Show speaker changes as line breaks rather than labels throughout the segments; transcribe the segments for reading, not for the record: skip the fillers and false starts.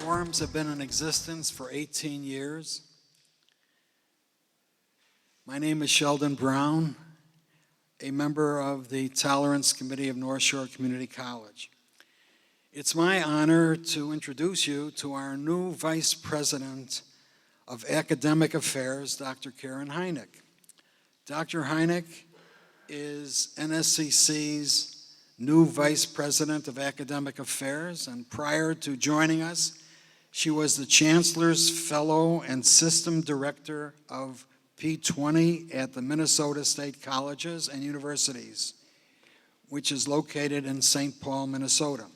Forums have been in existence for 18 years. My name is Sheldon Brown, a member of the Tolerance Committee of North Shore Community College. It's my honor to introduce you to our new Vice President of Academic Affairs, Dr. Karen Hynek. Dr. Hynek is NSCC's new Vice President of Academic Affairs, and prior to joining us, she was the Chancellor's Fellow and System Director of P20 at the Minnesota State Colleges and Universities, which is located in St. Paul, Minnesota.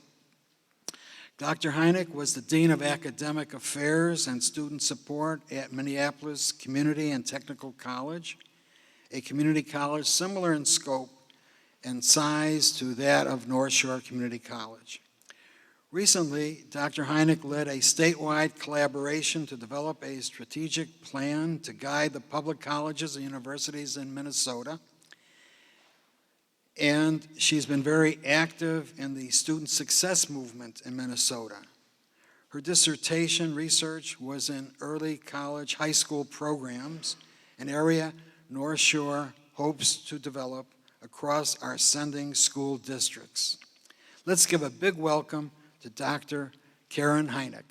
Dr. Hynek was the Dean of Academic Affairs and Student Support at Minneapolis Community and Technical College, a community college similar in scope and size to that of North Shore Community College. Recently, Dr. Hynek led a statewide collaboration to develop a strategic plan to guide the public colleges and universities in Minnesota. And she's been very active in the student success movement in Minnesota. Her dissertation research was in early college high school programs, an area North Shore hopes to develop across our sending school districts. Let's give a big welcome to Dr. Karen Hynek.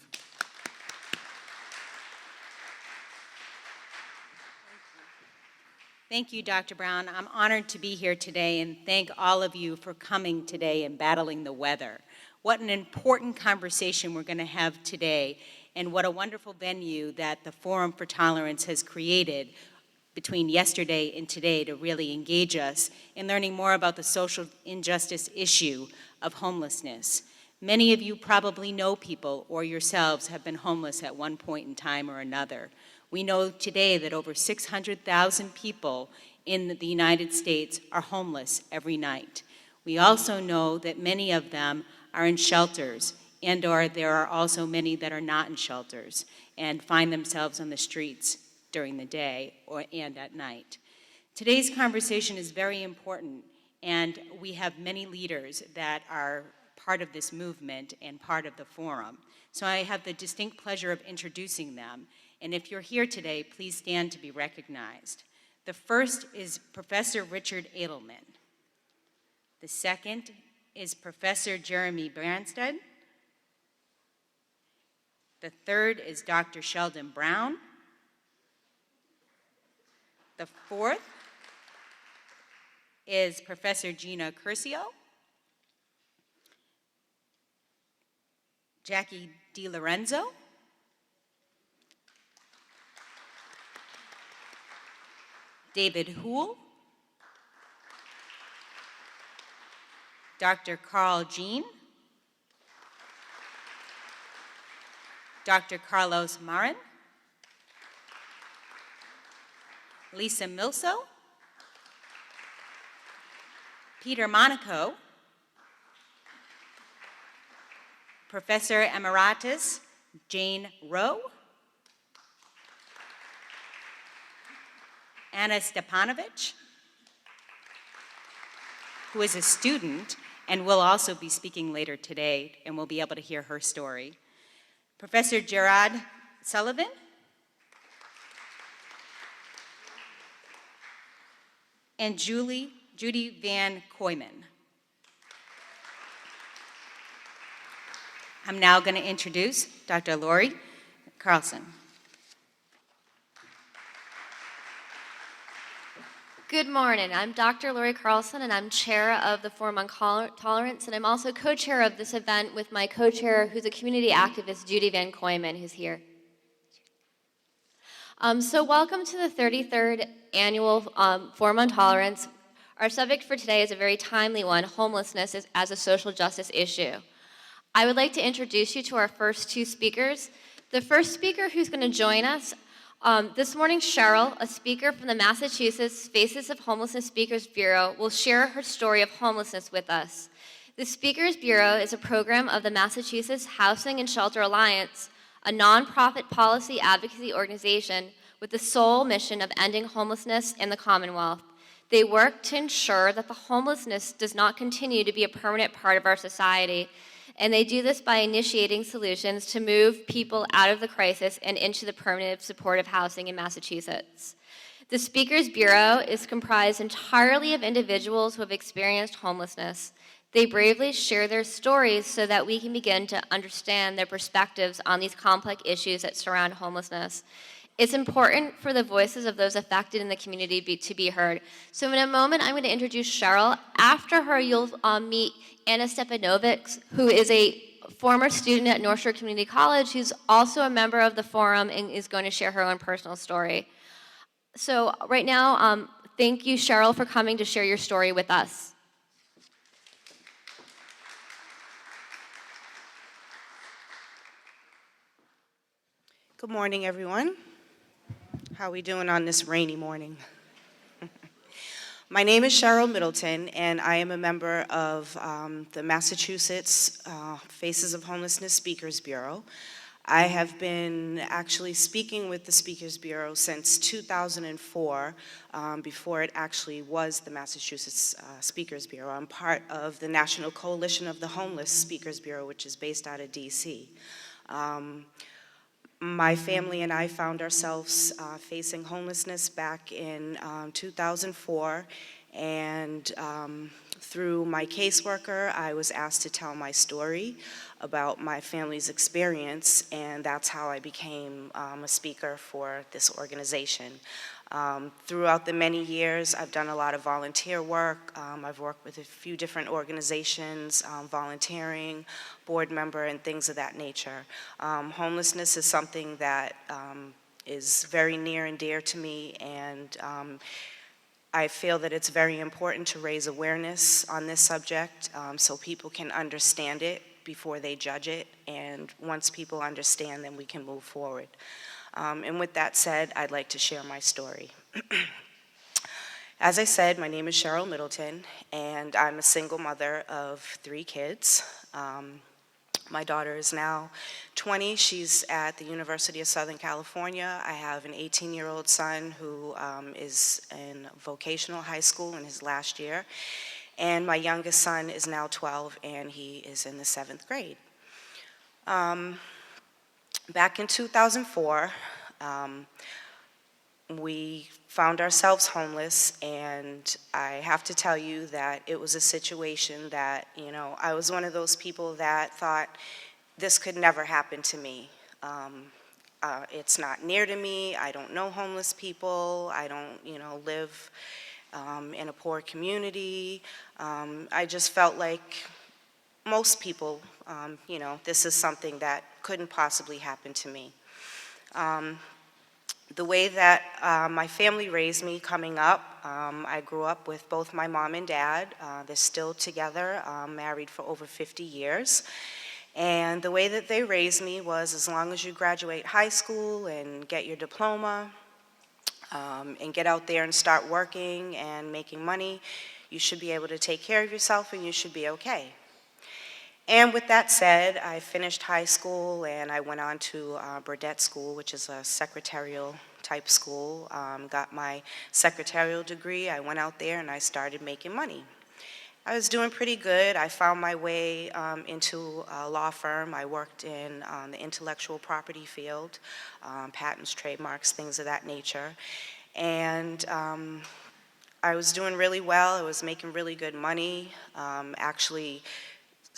Thank you, Dr. Brown. I'm honored to be here today and thank all of you for coming today and battling the weather. What an important conversation we're going to have today, and what a wonderful venue that the Forum for Tolerance has created between yesterday and today to really engage us in learning more about the social injustice issue of homelessness. Many of you probably know people or yourselves have been homeless at one point in time or another. We know today that over 600,000 people in the United States are homeless every night. We also know that many of them are in shelters, and/or there are also many that are not in shelters and find themselves on the streets during the day and at night. Today's conversation is very important, and we have many leaders that are part of this movement and part of the forum. So I have the distinct pleasure of introducing them. And if you're here today, please stand to be recognized. The first is Professor Richard Edelman. The second is Professor Jeremy Branstad. The third is Dr. Sheldon Brown. The fourth is Professor Gina Curcio. Jackie DiLorenzo. David Houle. Dr. Carl Jean. Dr. Carlos Marin. Lisa Milso, Peter Monaco, Professor Emeritus Jane Rowe, Anna Stepanovich, who is a student and will also be speaking later today, and we'll be able to hear her story, Professor Gerard Sullivan, and Judie VanKooiman. I'm now going to introduce Dr. Lori Carlson.
Good morning. I'm Dr. Lori Carlson, and I'm chair of the Forum on Tolerance, and I'm also co-chair of this event with my co-chair, who's a community activist, Judie VanKooiman, who's here. So welcome to the 33rd Annual Forum on Tolerance. Our subject for today is a very timely one, homelessness as a social justice issue. I would like to introduce you to our first two speakers. The first speaker who's going to join us this morning, Cheryl, a speaker from the Massachusetts Faces of Homelessness Speakers Bureau, will share her story of homelessness with us. The Speakers Bureau is a program of the Massachusetts Housing and Shelter Alliance, a nonprofit policy advocacy organization with the sole mission of ending homelessness in the Commonwealth. They work to ensure that the homelessness does not continue to be a permanent part of our society and they do this by initiating solutions to move people out of the crisis and into the permanent supportive housing in Massachusetts. The Speakers Bureau is comprised entirely of individuals who have experienced homelessness. They bravely share their stories so that we can begin to understand their perspectives on these complex issues that surround homelessness. It's important for the voices of those affected in the community to be heard. So in a moment, I'm going to introduce Cheryl. After her, you'll meet Anna Stepanovic, who is a former student at North Shore Community College, who's also a member of the forum and is going to share her own personal story. So right now, thank you, Cheryl, for coming to share your story with us.
Good morning, everyone. How are we doing on this rainy morning? My name is Cheryl Middleton, and I am a member of the Massachusetts Faces of Homelessness Speakers Bureau. I have been actually speaking with the Speakers Bureau since 2004, before it actually was the Massachusetts Speakers Bureau. I'm part of the National Coalition of the Homeless Speakers Bureau, which is based out of DC. My family and I found ourselves facing homelessness back in 2004, and through my caseworker, I was asked to tell my story about my family's experience, and that's how I became a speaker for this organization. Throughout the many years, I've done a lot of volunteer work. I've worked with a few different organizations, volunteering, board member, and things of that nature. Homelessness is something that is very near and dear to me, and I feel that it's very important to raise awareness on this subject so people can understand it before they judge it, and once people understand, then we can move forward. And with that said, I'd like to share my story. As I said, my name is Cheryl Middleton, and I'm a single mother of 3 kids. My daughter is now 20. She's at the University of Southern California. I have an 18-year-old son who is in vocational high school in his last year. And my youngest son is now 12, and he is in the 7th grade. Back in 2004, we found ourselves homeless, and I have to tell you that it was a situation that, you know, I was one of those people that thought this could never happen to me. It's not near to me. I don't know homeless people. I don't, you know, live in a poor community. I just felt like most people, you know, this is something that couldn't possibly happen to me. The way that my family raised me coming up, I grew up with both my mom and dad. They're still together, married for over 50 years. And the way that they raised me was, as long as you graduate high school and get your diploma, and get out there and start working and making money, you should be able to take care of yourself and you should be okay. And with that said, I finished high school and I went on to Burdett School, which is a secretarial type school. Got my secretarial degree. I went out there and I started making money. I was doing pretty good. I found my way into a law firm. I worked in the intellectual property field, patents, trademarks, things of that nature. And I was doing really well. I was making really good money. Actually,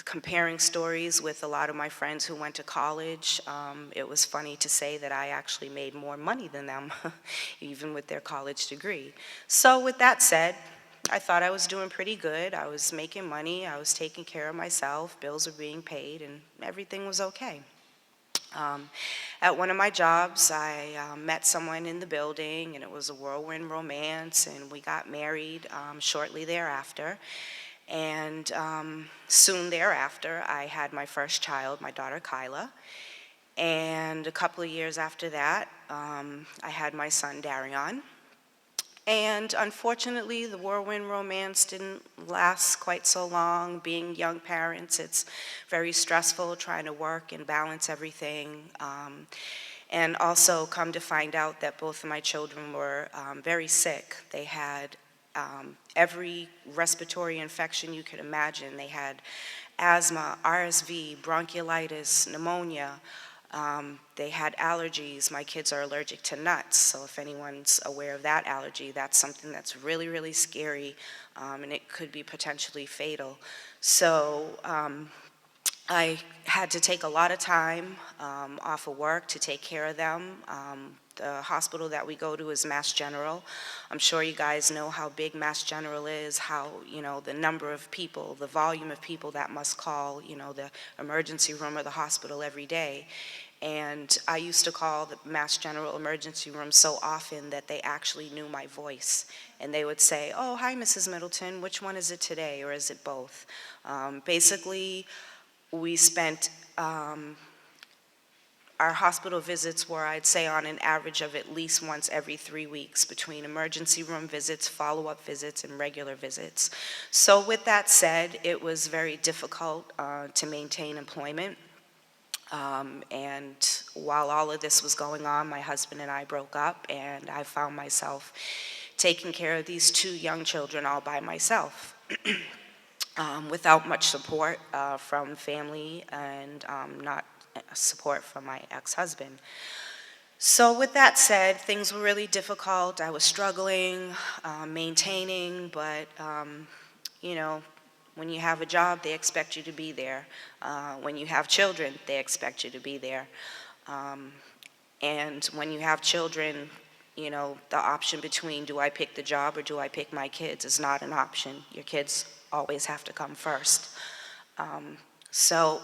comparing stories with a lot of my friends who went to college, it was funny to say that I actually made more money than them, even with their college degree. So with that said, I thought I was doing pretty good. I was making money. I was taking care of myself. Bills were being paid, and everything was okay. At one of my jobs, I met someone in the building, and it was a whirlwind romance, and we got married shortly thereafter. And soon thereafter, I had my first child, my daughter Kyla. And a couple of years after that, I had my son Darion. And unfortunately, the whirlwind romance didn't last quite so long. Being young parents, it's very stressful trying to work and balance everything. And also come to find out that both of my children were very sick. They had every respiratory infection you could imagine. They had asthma, RSV, bronchiolitis, pneumonia. They had allergies. My kids are allergic to nuts, so if anyone's aware of that allergy, that's something that's really, really scary, and it could be potentially fatal. So I had to take a lot of time off of work to take care of them. The hospital that we go to is Mass General. I'm sure you guys know how big Mass General is, how, the number of people, the volume of people that must call, the emergency room or the hospital every day. And I used to call the Mass General emergency room so often that they actually knew my voice. And they would say, "Oh, hi, Mrs. Middleton, which one is it today, or is it both?" Basically, we spent our hospital visits were, I'd say, on an average of at least once every 3 weeks, between emergency room visits, follow-up visits, and regular visits. So with that said, it was very difficult to maintain employment. And while all of this was going on, my husband and I broke up, and I found myself taking care of these 2 young children all by myself. Without much support from family, and not support from my ex-husband. So with that said, things were really difficult. I was struggling, maintaining, but when you have a job, they expect you to be there. When you have children, they expect you to be there. And when you have children, the option between do I pick the job or do I pick my kids is not an option. Your kids always have to come first. So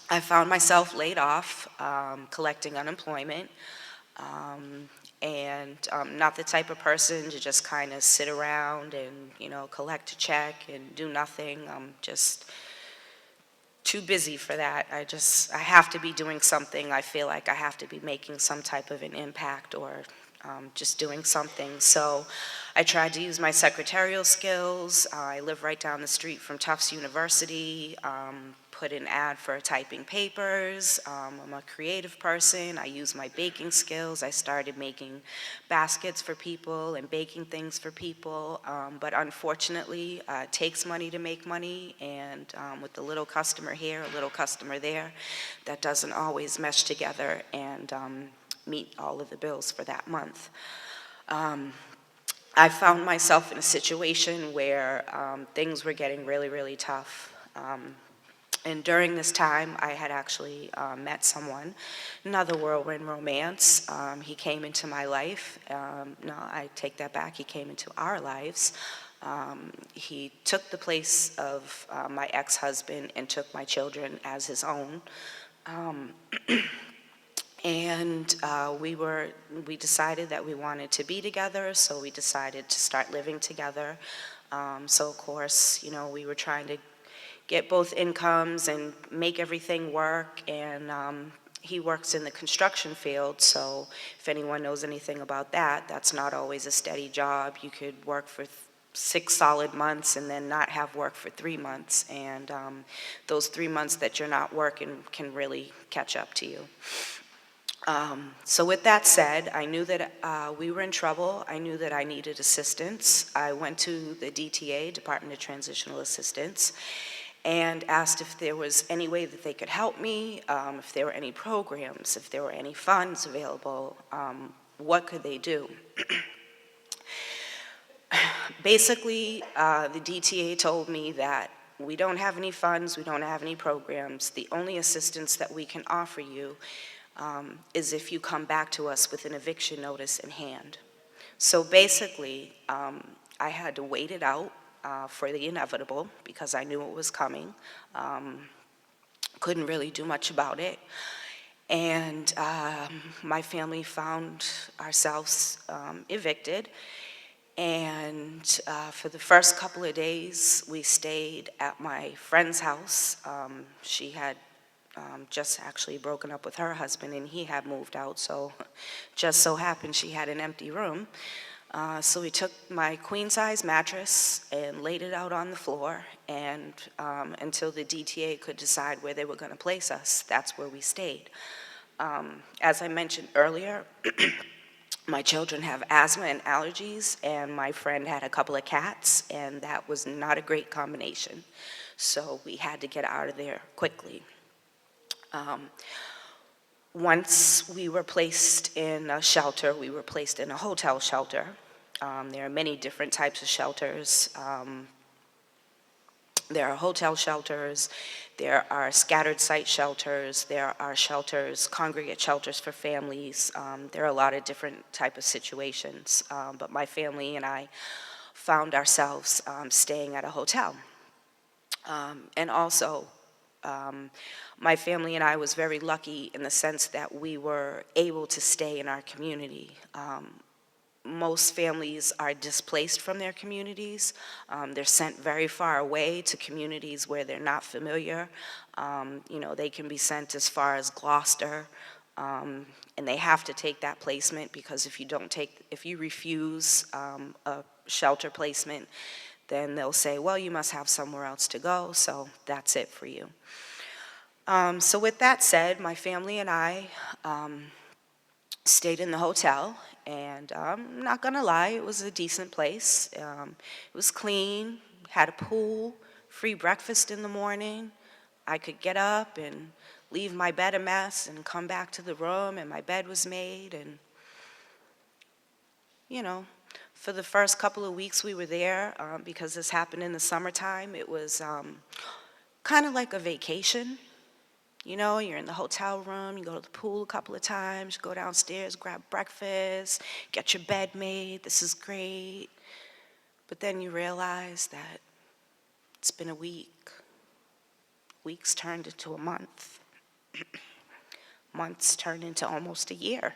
I found myself laid off, collecting unemployment, and not the type of person to just kind of sit around and, collect a check and do nothing. I'm just too busy for that. I have to be doing something. I feel like I have to be making some type of an impact, or just doing something. So I tried to use my secretarial skills. I live right down the street from Tufts University. Put an ad for typing papers. I'm a creative person. I use my baking skills. I started making baskets for people and baking things for people. But unfortunately, it takes money to make money, and with a little customer here, a little customer there, that doesn't always mesh together and meet all of the bills for that month. I found myself in a situation where things were getting really, really tough. And during this time, I had actually met someone, another whirlwind romance. He came into my life. No, I take that back. He came into our lives. He took the place of my ex-husband and took my children as his own. And we decided that we wanted to be together, so we decided to start living together. So of course, we were trying to get both incomes and make everything work, and he works in the construction field, so if anyone knows anything about that, that's not always a steady job. You could work for 6 solid months and then not have work for 3 months, and those 3 months that you're not working can really catch up to you. So with that said, I knew that we were in trouble. I knew that I needed assistance. I went to the DTA, Department of Transitional Assistance, and asked if there was any way that they could help me, if there were any programs, if there were any funds available, what could they do? Basically, the DTA told me that we don't have any funds, we don't have any programs. The only assistance that we can offer you is if you come back to us with an eviction notice in hand. So basically, I had to wait it out for the inevitable because I knew it was coming. Couldn't really do much about it. And my family found ourselves evicted. And for the first couple of days, we stayed at my friend's house. She had just actually broken up with her husband, and he had moved out, so just so happened she had an empty room. So we took my queen-size mattress and laid it out on the floor, and until the DTA could decide where they were going to place us, that's where we stayed. As I mentioned earlier, My children have asthma and allergies, and my friend had a couple of cats, and that was not a great combination. So we had to get out of there quickly. Once we were placed in a shelter, we were placed in a hotel shelter. There are many different types of shelters. There are hotel shelters, there are scattered site shelters, there are shelters, congregate shelters for families. There are a lot of different type of situations, but my family and I found ourselves staying at a hotel. And also, my family and I was very lucky in the sense that we were able to stay in our community. Most families are displaced from their communities. They're sent very far away to communities where they're not familiar. You know, they can be sent as far as Gloucester, and they have to take that placement because if you refuse a shelter placement, then they'll say, well, you must have somewhere else to go, so that's it for you. So with that said, my family and I stayed in the hotel, and I'm not gonna lie, it was a decent place. It was clean, had a pool, free breakfast in the morning. I could get up and leave my bed a mess and come back to the room, and my bed was made. And you know, for the first couple of weeks we were there, because this happened in the summertime, it was kind of like a vacation. You know, you're in the hotel room, you go to the pool a couple of times, you go downstairs, grab breakfast, get your bed made, this is great. But then you realize that it's been a week. Weeks turned into a month. Months turned into almost a year.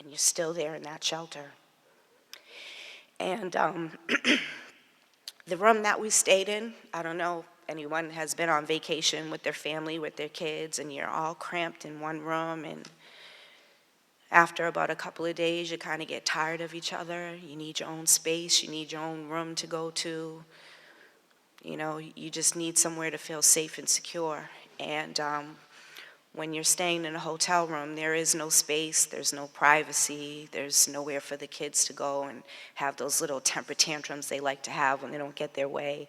And you're still there in that shelter. And the room that we stayed in, I don't know, anyone has been on vacation with their family, with their kids, and you're all cramped in one room, and after about a couple of days, you kind of get tired of each other. You need your own space, you need your own room to go to. You know, you just need somewhere to feel safe and secure. And when you're staying in a hotel room, there is no space, there's no privacy, there's nowhere for the kids to go and have those little temper tantrums they like to have when they don't get their way.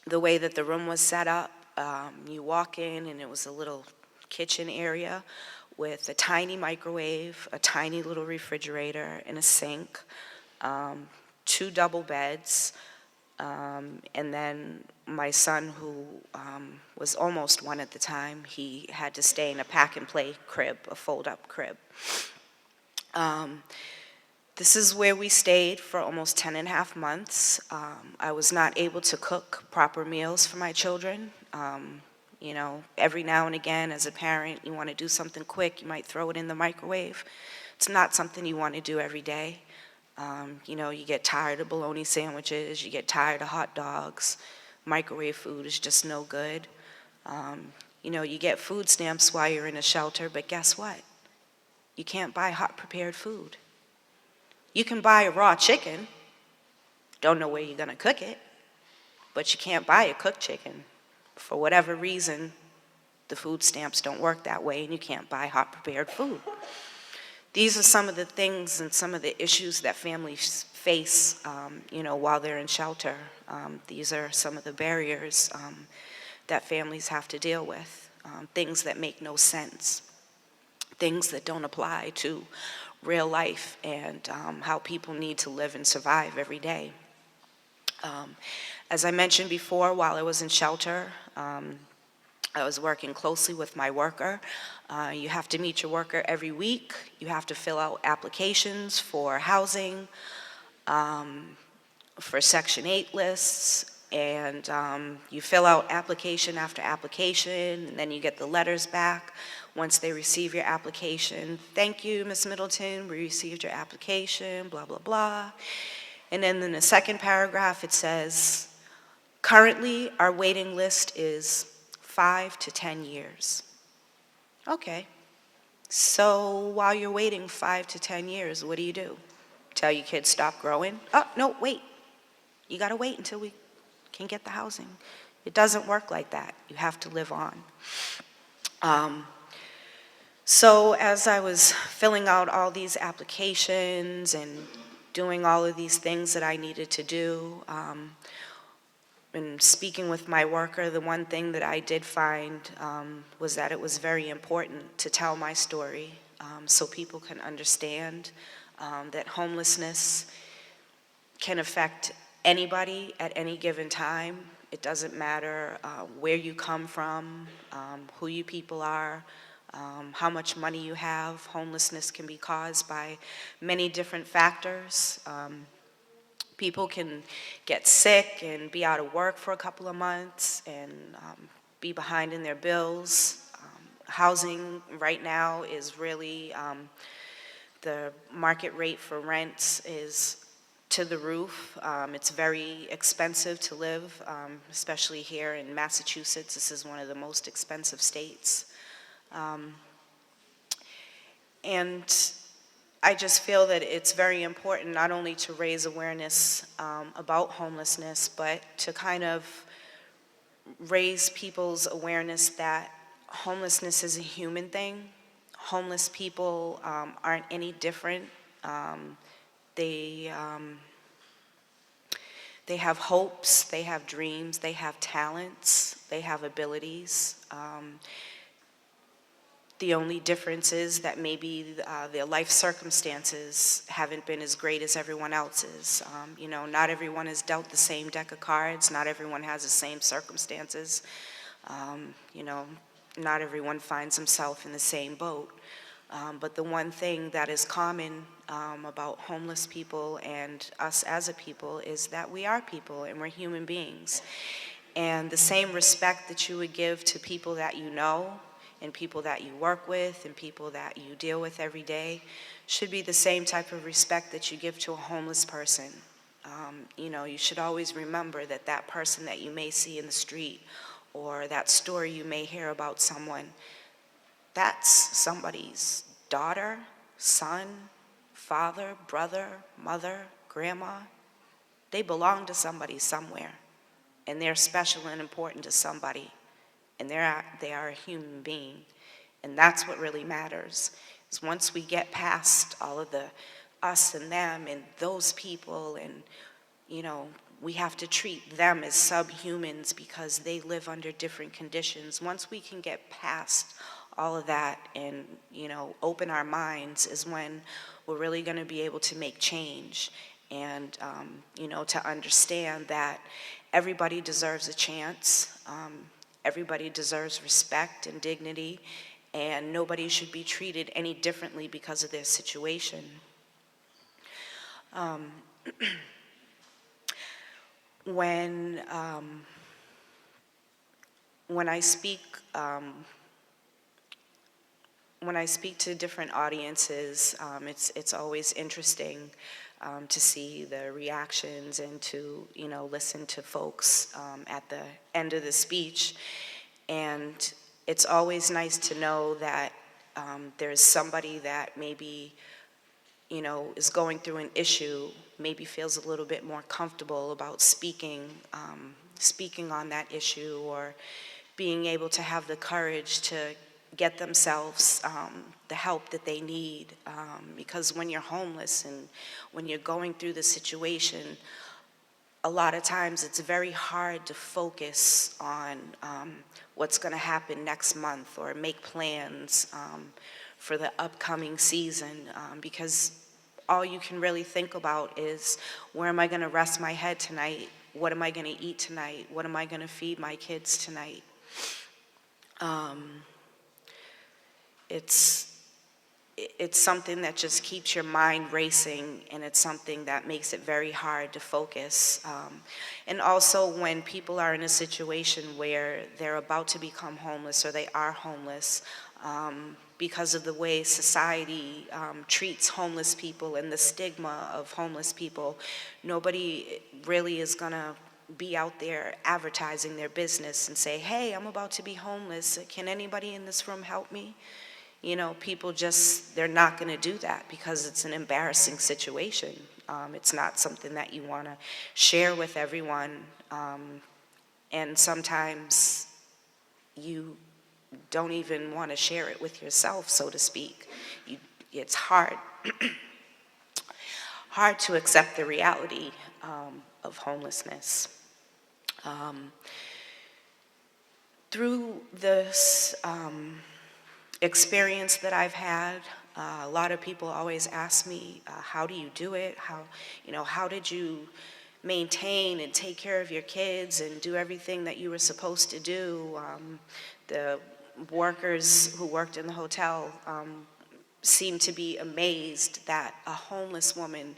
The way that the room was set up, you walk in and it was a little kitchen area with a tiny microwave, a tiny little refrigerator and a sink, 2 double beds, and then my son, who was almost 1 at the time, he had to stay in a pack-and-play crib, a fold-up crib. This is where we stayed for almost 10.5 months. I was not able to cook proper meals for my children. You know, every now and again, as a parent, you want to do something quick, you might throw it in the microwave. It's not something you want to do every day. You know, you get tired of bologna sandwiches, you get tired of hot dogs. Microwave food is just no good. You know, you get food stamps while you're in a shelter, but guess what? You can't buy hot prepared food. You can buy a raw chicken, don't know where you're gonna cook it, but you can't buy a cooked chicken. For whatever reason, the food stamps don't work that way and you can't buy hot prepared food. These are some of the things and some of the issues that families face, you know, while they're in shelter. These are some of the barriers that families have to deal with, things that make no sense, things that don't apply to real life and how people need to live and survive every day. As I mentioned before, while I was in shelter, I was working closely with my worker. You have to meet your worker every week. You have to fill out applications for housing, for Section 8 lists, and you fill out application after application, and then you get the letters back once they receive your application. Thank you, Ms. Middleton, we received your application, blah, blah, blah. And then in the second paragraph, it says, currently, our waiting list is 5 to 10 years. Okay, so while you're waiting 5 to 10 years, what do? Tell your kids stop growing? Oh, no, wait. You gotta wait until we can get the housing. It doesn't work like that. You have to live on. So as I was filling out all these applications and doing all of these things that I needed to do, and speaking with my worker, the one thing that I did find was that it was very important to tell my story so people can understand that homelessness can affect anybody at any given time. It doesn't matter where you come from, who you people are, how much money you have. Homelessness can be caused by many different factors. People can get sick and be out of work for a couple of months and be behind in their bills. Housing right now is really, the market rate for rents is to the roof. It's very expensive to live, especially here in Massachusetts. This is one of the most expensive states. And I just feel that it's very important not only to raise awareness about homelessness, but to kind of raise people's awareness that homelessness is a human thing. Homeless people aren't any different. They have hopes, they have dreams, they have talents, they have abilities. The only difference is that maybe their life circumstances haven't been as great as everyone else's. You know, not everyone is dealt the same deck of cards, not everyone has the same circumstances. You know, not everyone finds himself in the same boat. But the one thing that is common about homeless people and us as a people is that we are people and we're human beings. And the same respect that you would give to people that you know and people that you work with and people that you deal with every day should be the same type of respect that you give to a homeless person. You know, you should always remember that that person that you may see in the street or that story you may hear about someone, that's somebody's daughter, son, father, brother, mother, grandma. They belong to somebody somewhere, and they're special and important to somebody, and they are a human being. And that's what really matters, is once we get past all of the us and them and those people, and, you know, we have to treat them as subhumans because they live under different conditions. Once we can get past all of that and, you know, open our minds is when we're really going to be able to make change and, you know, to understand that everybody deserves a chance, everybody deserves respect and dignity, and nobody should be treated any differently because of their situation. When I speak to different audiences, it's always interesting to see the reactions and to, you know, listen to folks at the end of the speech. And it's always nice to know that there's somebody that maybe, you know, is going through an issue, maybe feels a little bit more comfortable about speaking on that issue, or being able to have the courage to get themselves the help that they need. Because when you're homeless and when you're going through the situation, a lot of times it's very hard to focus on what's going to happen next month or make plans for the upcoming season, because all you can really think about is, where am I going to rest my head tonight? What am I going to eat tonight? What am I going to feed my kids tonight? It's something that just keeps your mind racing, and it's something that makes it very hard to focus. And also when people are in a situation where they're about to become homeless or they are homeless, because of the way society treats homeless people and the stigma of homeless people, nobody really is gonna be out there advertising their business and say, hey, I'm about to be homeless. Can anybody in this room help me? You know, people just, they're not going to do that because it's an embarrassing situation. It's not something that you want to share with everyone. And sometimes you don't even want to share it with yourself, so to speak. It's hard, hard to accept the reality of homelessness. Through this experience that I've had, a lot of people always ask me, how do you do it? How did you maintain and take care of your kids and do everything that you were supposed to do? The workers who worked in the hotel seemed to be amazed that a homeless woman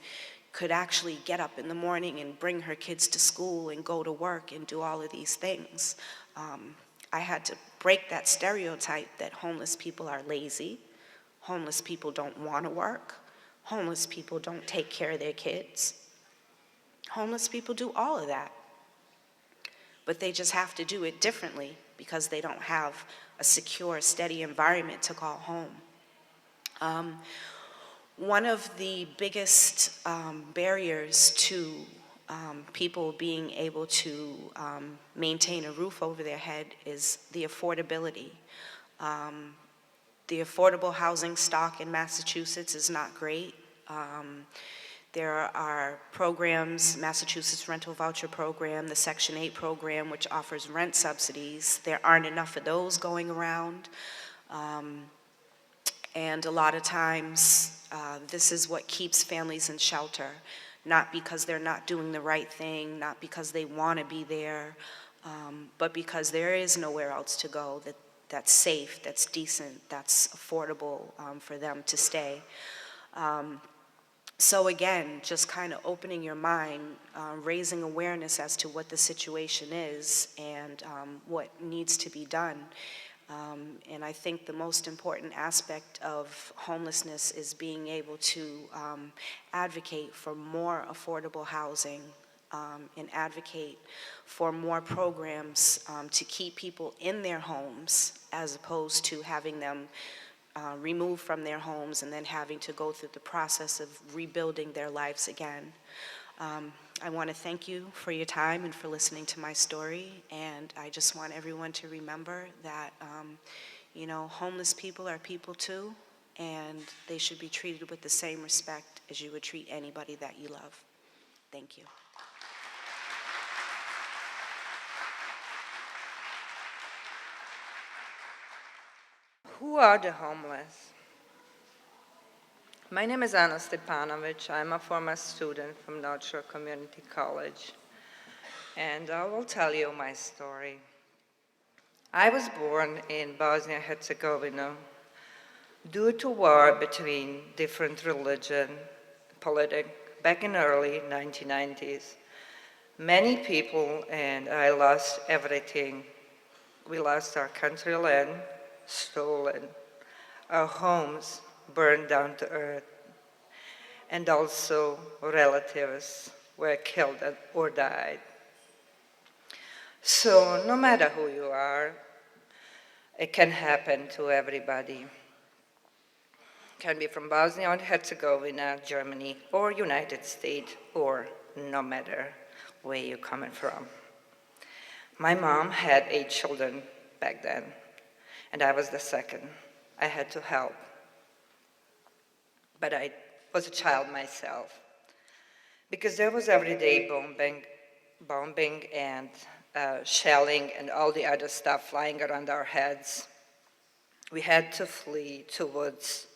could actually get up in the morning and bring her kids to school and go to work and do all of these things. I had to break that stereotype that homeless people are lazy, homeless people don't want to work, homeless people don't take care of their kids. Homeless people do all of that, but they just have to do it differently because they don't have a secure, steady environment to call home. One of the biggest barriers to people being able to maintain a roof over their head is the affordability. The affordable housing stock in Massachusetts is not great. There are programs, Massachusetts Rental Voucher Program, the Section 8 program, which offers rent subsidies. There aren't enough of those going around. And a lot of times, this is what keeps families in shelter, not because they're not doing the right thing, not because they want to be there, but because there is nowhere else to go that's safe, that's decent, that's affordable for them to stay. So again, just kind of opening your mind, raising awareness as to what the situation is and what needs to be done. And I think the most important aspect of homelessness is being able to advocate for more affordable housing and advocate for more programs to keep people in their homes as opposed to having them removed from their homes and then having to go through the process of rebuilding their lives again. I want to thank you for your time and for listening to my story, and I just want everyone to remember that, homeless people are people too, and they should be treated with the same respect as you would treat anybody that you love. Thank you.
Who are the homeless? My name is Anna Stepanovic. I'm a former student from North Shore Community College, and I will tell you my story. I was born in Bosnia-Herzegovina due to war between different religion, politics, back in early 1990s. Many people and I lost everything. We lost our country land, stolen, our homes burned down to earth, and also relatives were killed or died. So no matter who you are, it can happen to everybody. It can be from Bosnia and Herzegovina, Germany, or United States, or no matter where you're coming from. My mom had 8 children back then, and I was the second. I had to help. But I was a child myself, because there was everyday bombing and shelling and all the other stuff flying around our heads. We had to flee to woods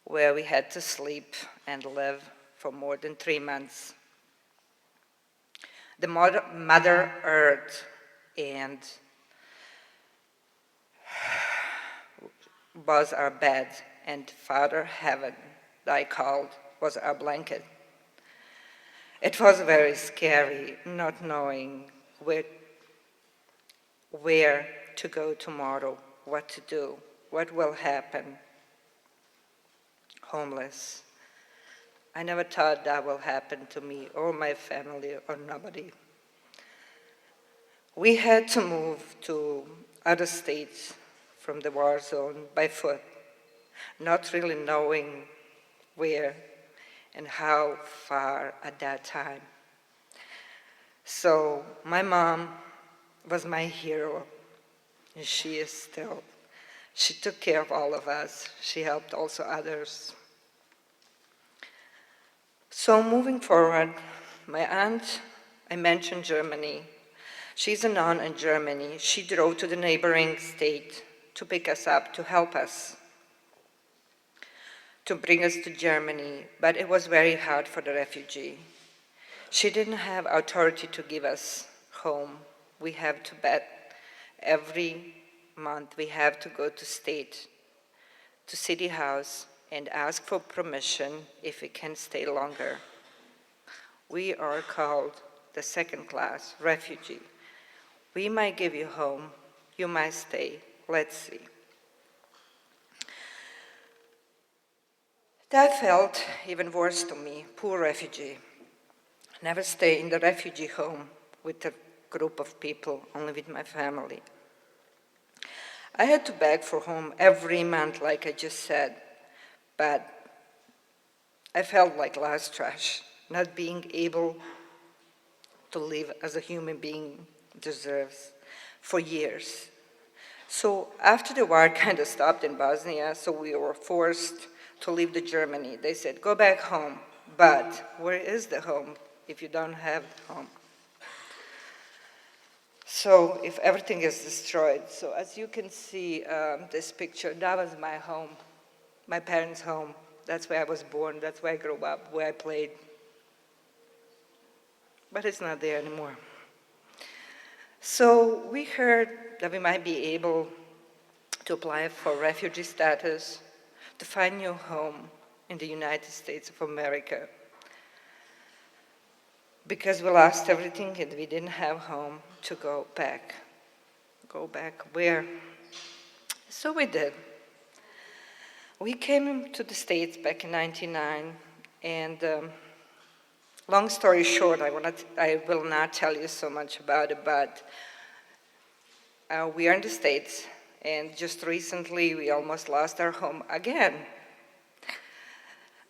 where we had to sleep and live for more than 3 months. The Mother Earth and was our bed, and Father Heaven, I called, was our blanket. It was very scary, not knowing where to go tomorrow, what to do, what will happen. Homeless. I never thought that will happen to me or my family or nobody. We had to move to other states from the war zone by foot, not really knowing where and how far at that time. So my mom was my hero. and she is still. She took care of all of us. She helped also others. So moving forward, my aunt, I mentioned Germany. She's a nun in Germany. She drove to the neighboring state to pick us up, to help us, to bring us to Germany, but it was very hard for the refugee. She didn't have authority to give us home. We have to bet every month we have to go to state, to city house, and ask for permission if we can stay longer. We are called the second-class refugee. We might give you home, you might stay, let's see. That felt even worse to me, poor refugee. Never stay in the refugee home with a group of people, only with my family. I had to beg for home every month, like I just said, but I felt like last trash, not being able to live as a human being deserves for years. So after the war kind of stopped in Bosnia, so we were forced to leave the Germany. They said, go back home, but where is the home if you don't have the home? So if everything is destroyed, so as you can see this picture, that was my home, my parents' home. That's where I was born, that's where I grew up, where I played. But it's not there anymore. So we heard that we might be able to apply for refugee status, to find new home in the United States of America. Because we lost everything and we didn't have home to go back. Go back where? So we did. We came to the States back in '99, and long story short, I will not tell you so much about it, but we are in the States, and just recently we almost lost our home again.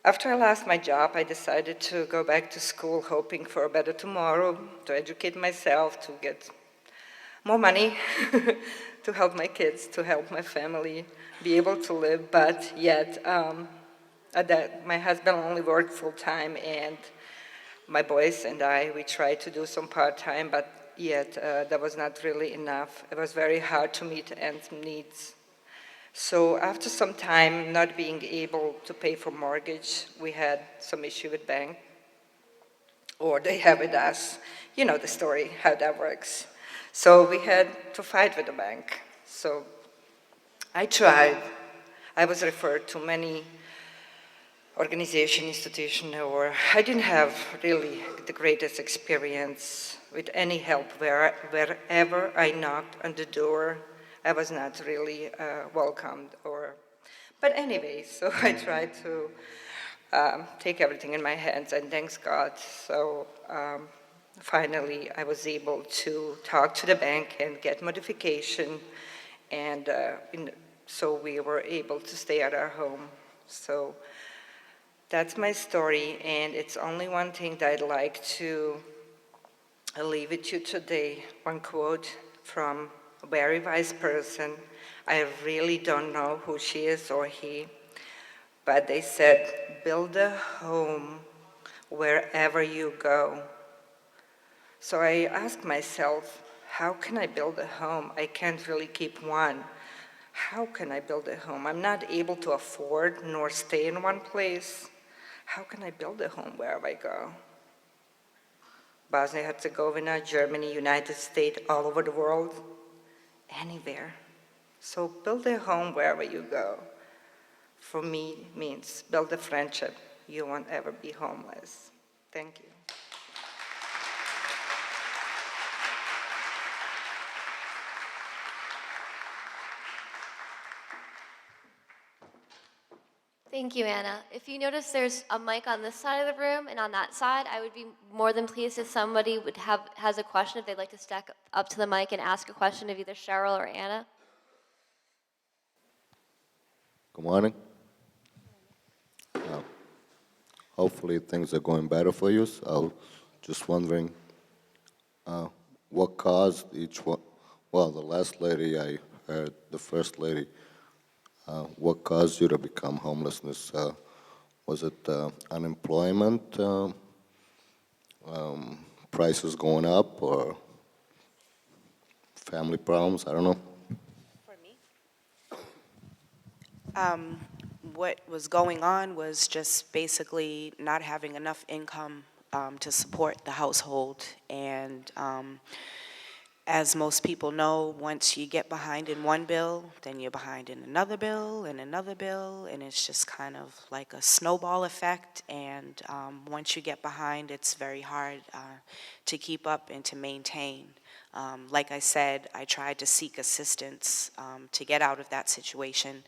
After I lost my job, I decided to go back to school, hoping for a better tomorrow, to educate myself, to get more money, to help my kids, to help my family be able to live, but yet my husband only worked full-time, and my boys and I, we tried to do some part-time, but yet that was not really enough. It was very hard to meet ends needs. So after some time not being able to pay for mortgage, we had some issue with bank, or they have with us. You know the story, how that works. So we had to fight with the bank. So I tried. I was referred to many organization, institution, or I didn't have really the greatest experience with any help wherever I knocked on the door. I was not really welcomed, but anyway, so I tried to take everything in my hands, and thanks God. So finally, I was able to talk to the bank and get modification, and so we were able to stay at our home. So that's my story, and it's only one thing that I'd like to leave with you today. One quote from a very wise person. I really don't know who she is or he, but they said, build a home wherever you go. So I asked myself, how can I build a home? I can't really keep one. How can I build a home? I'm not able to afford nor stay in one place. How can I build a home wherever I go? Bosnia-Herzegovina, Germany, United States, all over the world, anywhere. So build a home wherever you go. For me, means build a friendship. You won't ever be homeless. Thank you.
Thank you, Anna. If you notice there's a mic on this side of the room and on that side, I would be more than pleased if somebody has a question, if they'd like to stack up to the mic and ask a question of either Cheryl or Anna.
Good morning. Hopefully things are going better for you. So just wondering what caused each one. Well, the last lady, I heard the First Lady. What caused you to become homelessness? Was it unemployment, prices going up, or family problems? I don't know.
For me? What was going on was just basically not having enough income to support the household. And as most people know, once you get behind in one bill, then you're behind in another bill and another bill, and it's just kind of like a snowball effect. And once you get behind, it's very hard to keep up and to maintain. Like I said, I tried to seek assistance to get out of that situation,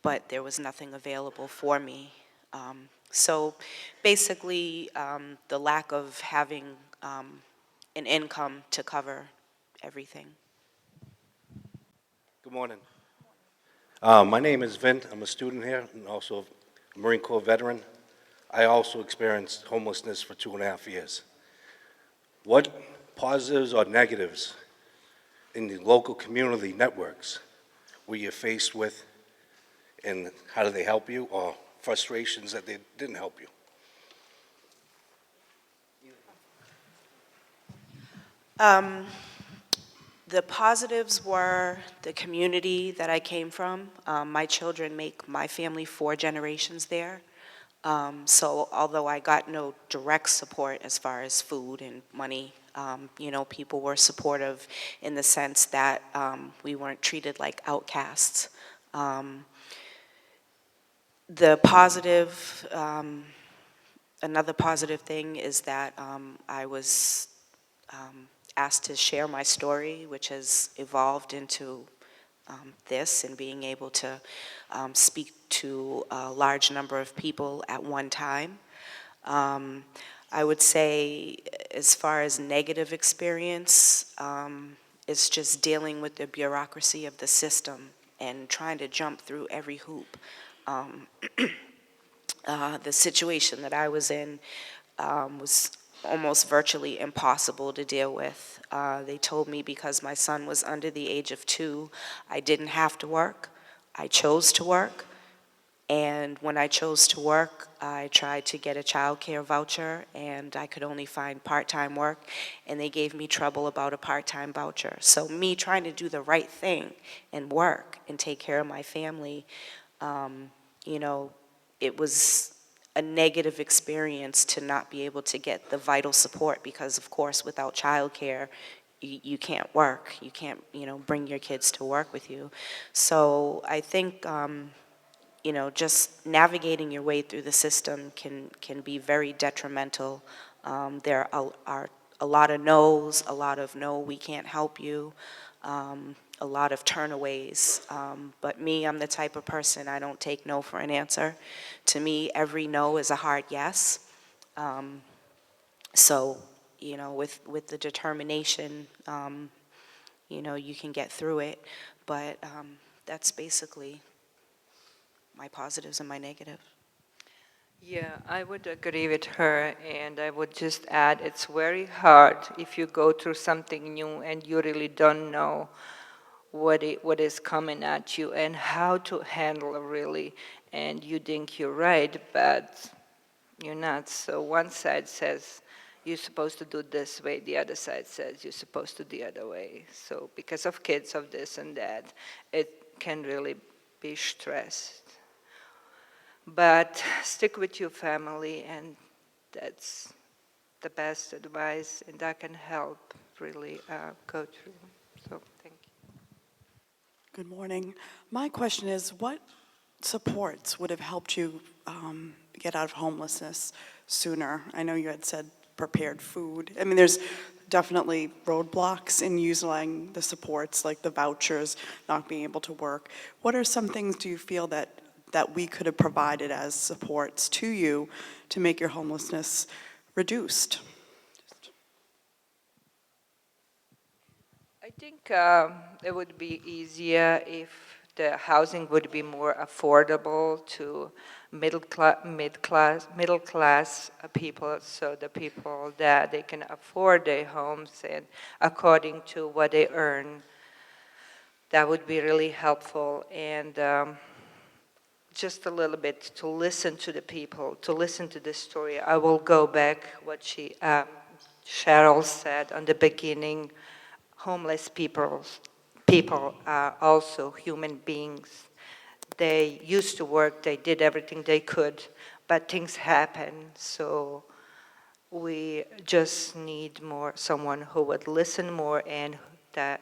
but there was nothing available for me. So basically, the lack of having an income to cover everything.
Good morning. My name is Vin. I'm a student here and also a Marine Corps veteran. I also experienced homelessness for 2.5 years. What positives or negatives in the local community networks were you faced with, and how did they help you, or frustrations that they didn't help you?
The positives were the community that I came from. My children make my family 4 generations there. So although I got no direct support as far as food and money, people were supportive in the sense that we weren't treated like outcasts. The positive, another positive thing is that I was asked to share my story, which has evolved into this and being able to speak to a large number of people at one time. I would say, as far as negative experience, it's just dealing with the bureaucracy of the system and trying to jump through every hoop. The situation that I was in was almost virtually impossible to deal with. They told me because my son was under the age of 2, I didn't have to work. I chose to work. And when I chose to work, I tried to get a child care voucher, and I could only find part-time work, and they gave me trouble about a part-time voucher. So me trying to do the right thing and work and take care of my family, it was a negative experience to not be able to get the vital support because, of course, without childcare, you can't work. You can't, bring your kids to work with you. So I think, just navigating your way through the system can be very detrimental. There are a lot of no's, a lot of no, we can't help you, a lot of turnaways. But me, I'm the type of person, I don't take no for an answer. To me, every no is a hard yes. So, with the determination, you can get through it. But that's basically my positives and my negatives.
Yeah, I would agree with her, and I would just add it's very hard if you go through something new and you really don't know what is coming at you and how to handle it really, and you think you're right, but you're not. So one side says you're supposed to do this way, the other side says you're supposed to do the other way. So because of kids, of this and that, it can really be stressed. But stick with your family, and that's the best advice, and that can help really go through. So thank you.
Good morning. My question is, what supports would have helped you get out of homelessness sooner? I know you had said prepared food. I mean, there's definitely roadblocks in using the supports, like the vouchers, not being able to work. What are some things do you feel that we could have provided as supports to you to make your homelessness reduced?
I think it would be easier if the housing would be more affordable to middle class people, so the people that they can afford their homes and according to what they earn. that would be really helpful. And just a little bit to listen to the people, to listen to the story. I will go back what Cheryl said on the beginning. Homeless people are also human beings. They used to work, they did everything they could, but things happen. So we just need someone who would listen more and that,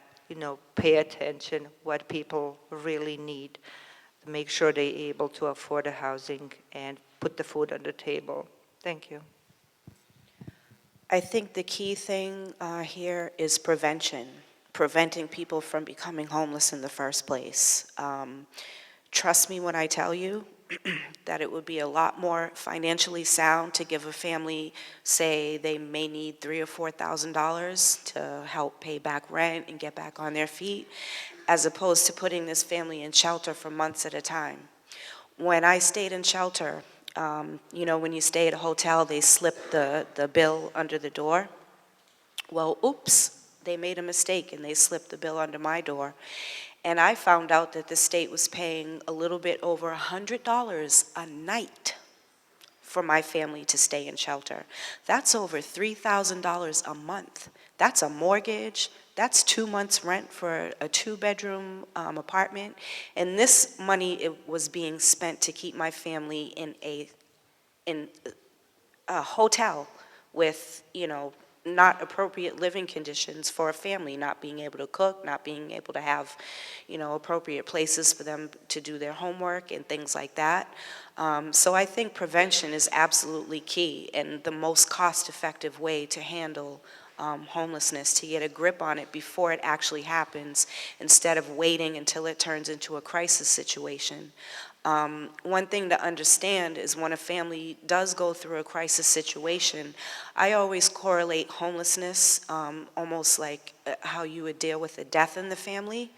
pay attention what people really need, to make sure they're able to afford the housing and put the food on the table. Thank you.
I think the key thing here is prevention, preventing people from becoming homeless in the first place. Trust me when I tell you that it would be a lot more financially sound to give a family, say they may need $3,000 or $4,000 to help pay back rent and get back on their feet, as opposed to putting this family in shelter for months at a time. When I stayed in shelter, when you stay at a hotel, they slip the bill under the door. Well, oops, they made a mistake and they slipped the bill under my door. And I found out that the state was paying a little bit over $100 a night for my family to stay in shelter. That's over $3,000 a month. That's a mortgage. That's 2 months' rent for a 2-bedroom apartment. And this money, it was being spent to keep my family in a hotel with, not appropriate living conditions for a family, not being able to cook, not being able to have, appropriate places for them to do their homework and things like that. So I think prevention is absolutely key and the most cost-effective way to handle homelessness, to get a grip on it before it actually happens, instead of waiting until it turns into a crisis situation. One thing to understand is when a family does go through a crisis situation, I always correlate homelessness almost like how you would deal with a death in the family.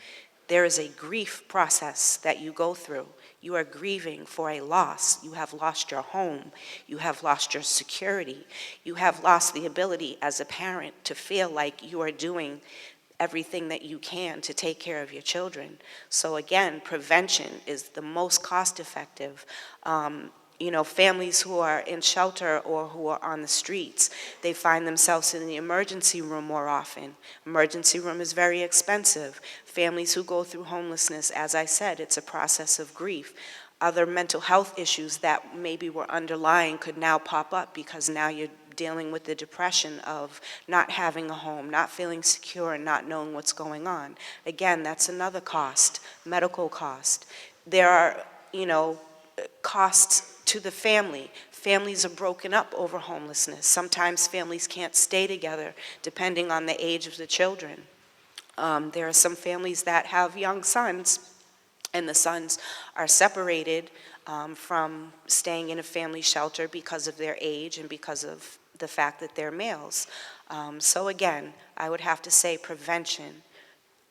There is a grief process that you go through. You are grieving for a loss. You have lost your home. You have lost your security. You have lost the ability as a parent to feel like you are doing everything that you can to take care of your children. So again, prevention is the most cost-effective. Families who are in shelter or who are on the streets, they find themselves in the emergency room more often. Emergency room is very expensive. Families who go through homelessness, as I said, it's a process of grief. Other mental health issues that maybe were underlying could now pop up because now you're dealing with the depression of not having a home, not feeling secure, and not knowing what's going on. Again, that's another cost, medical cost. There are, costs to the family. Families are broken up over homelessness. Sometimes families can't stay together depending on the age of the children. There are some families that have young sons, and the sons are separated from staying in a family shelter because of their age and because of the fact that they're males. So again, I would have to say prevention.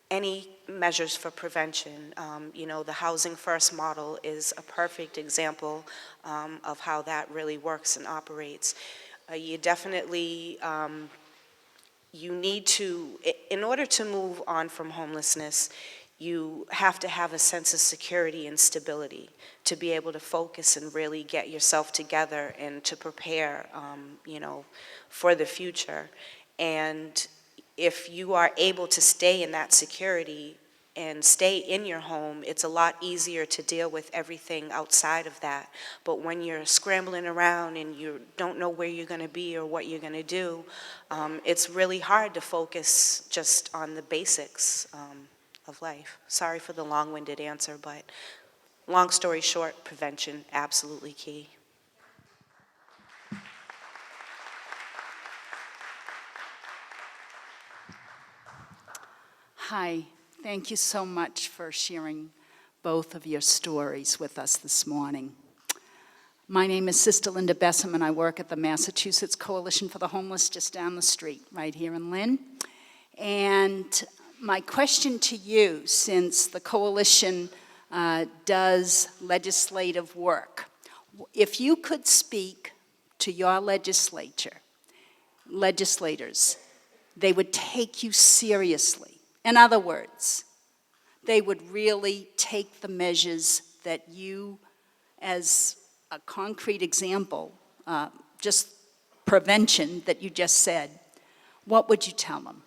Any measures for prevention. The Housing First model is a perfect example of how that really works and operates. You definitely, you need to, in order to move on from homelessness, you have to have a sense of security and stability to be able to focus and really get yourself together and to prepare, for the future. And if you are able to stay in that security and stay in your home, it's a lot easier to deal with everything outside of that. But when you're scrambling around and you don't know where you're going to be or what you're going to do, it's really hard to focus just on the basics of life. Sorry for the long-winded answer, but long story short, prevention, absolutely key.
Hi, thank you so much for sharing both of your stories with us this morning. My name is Sister Linda Bessam, and I work at the Massachusetts Coalition for the Homeless just down the street, right here in Lynn. And my question to you, since the coalition does legislative work, if you could speak to your legislators, they would take you seriously. In other words, they would really take the measures that you, as a concrete example, just prevention that you just said, what would you tell them?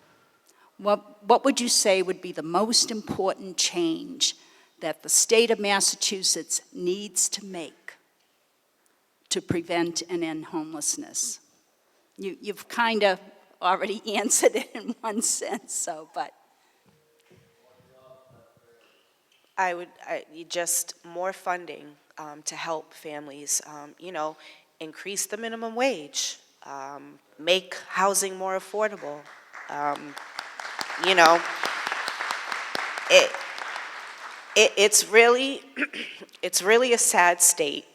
What would you say would be the most important change that the state of Massachusetts needs to make to prevent and end homelessness? You've kind of already answered it in one sense, so, but.
Just more funding to help families, increase the minimum wage, make housing more affordable. You know, it's really, it's really a sad state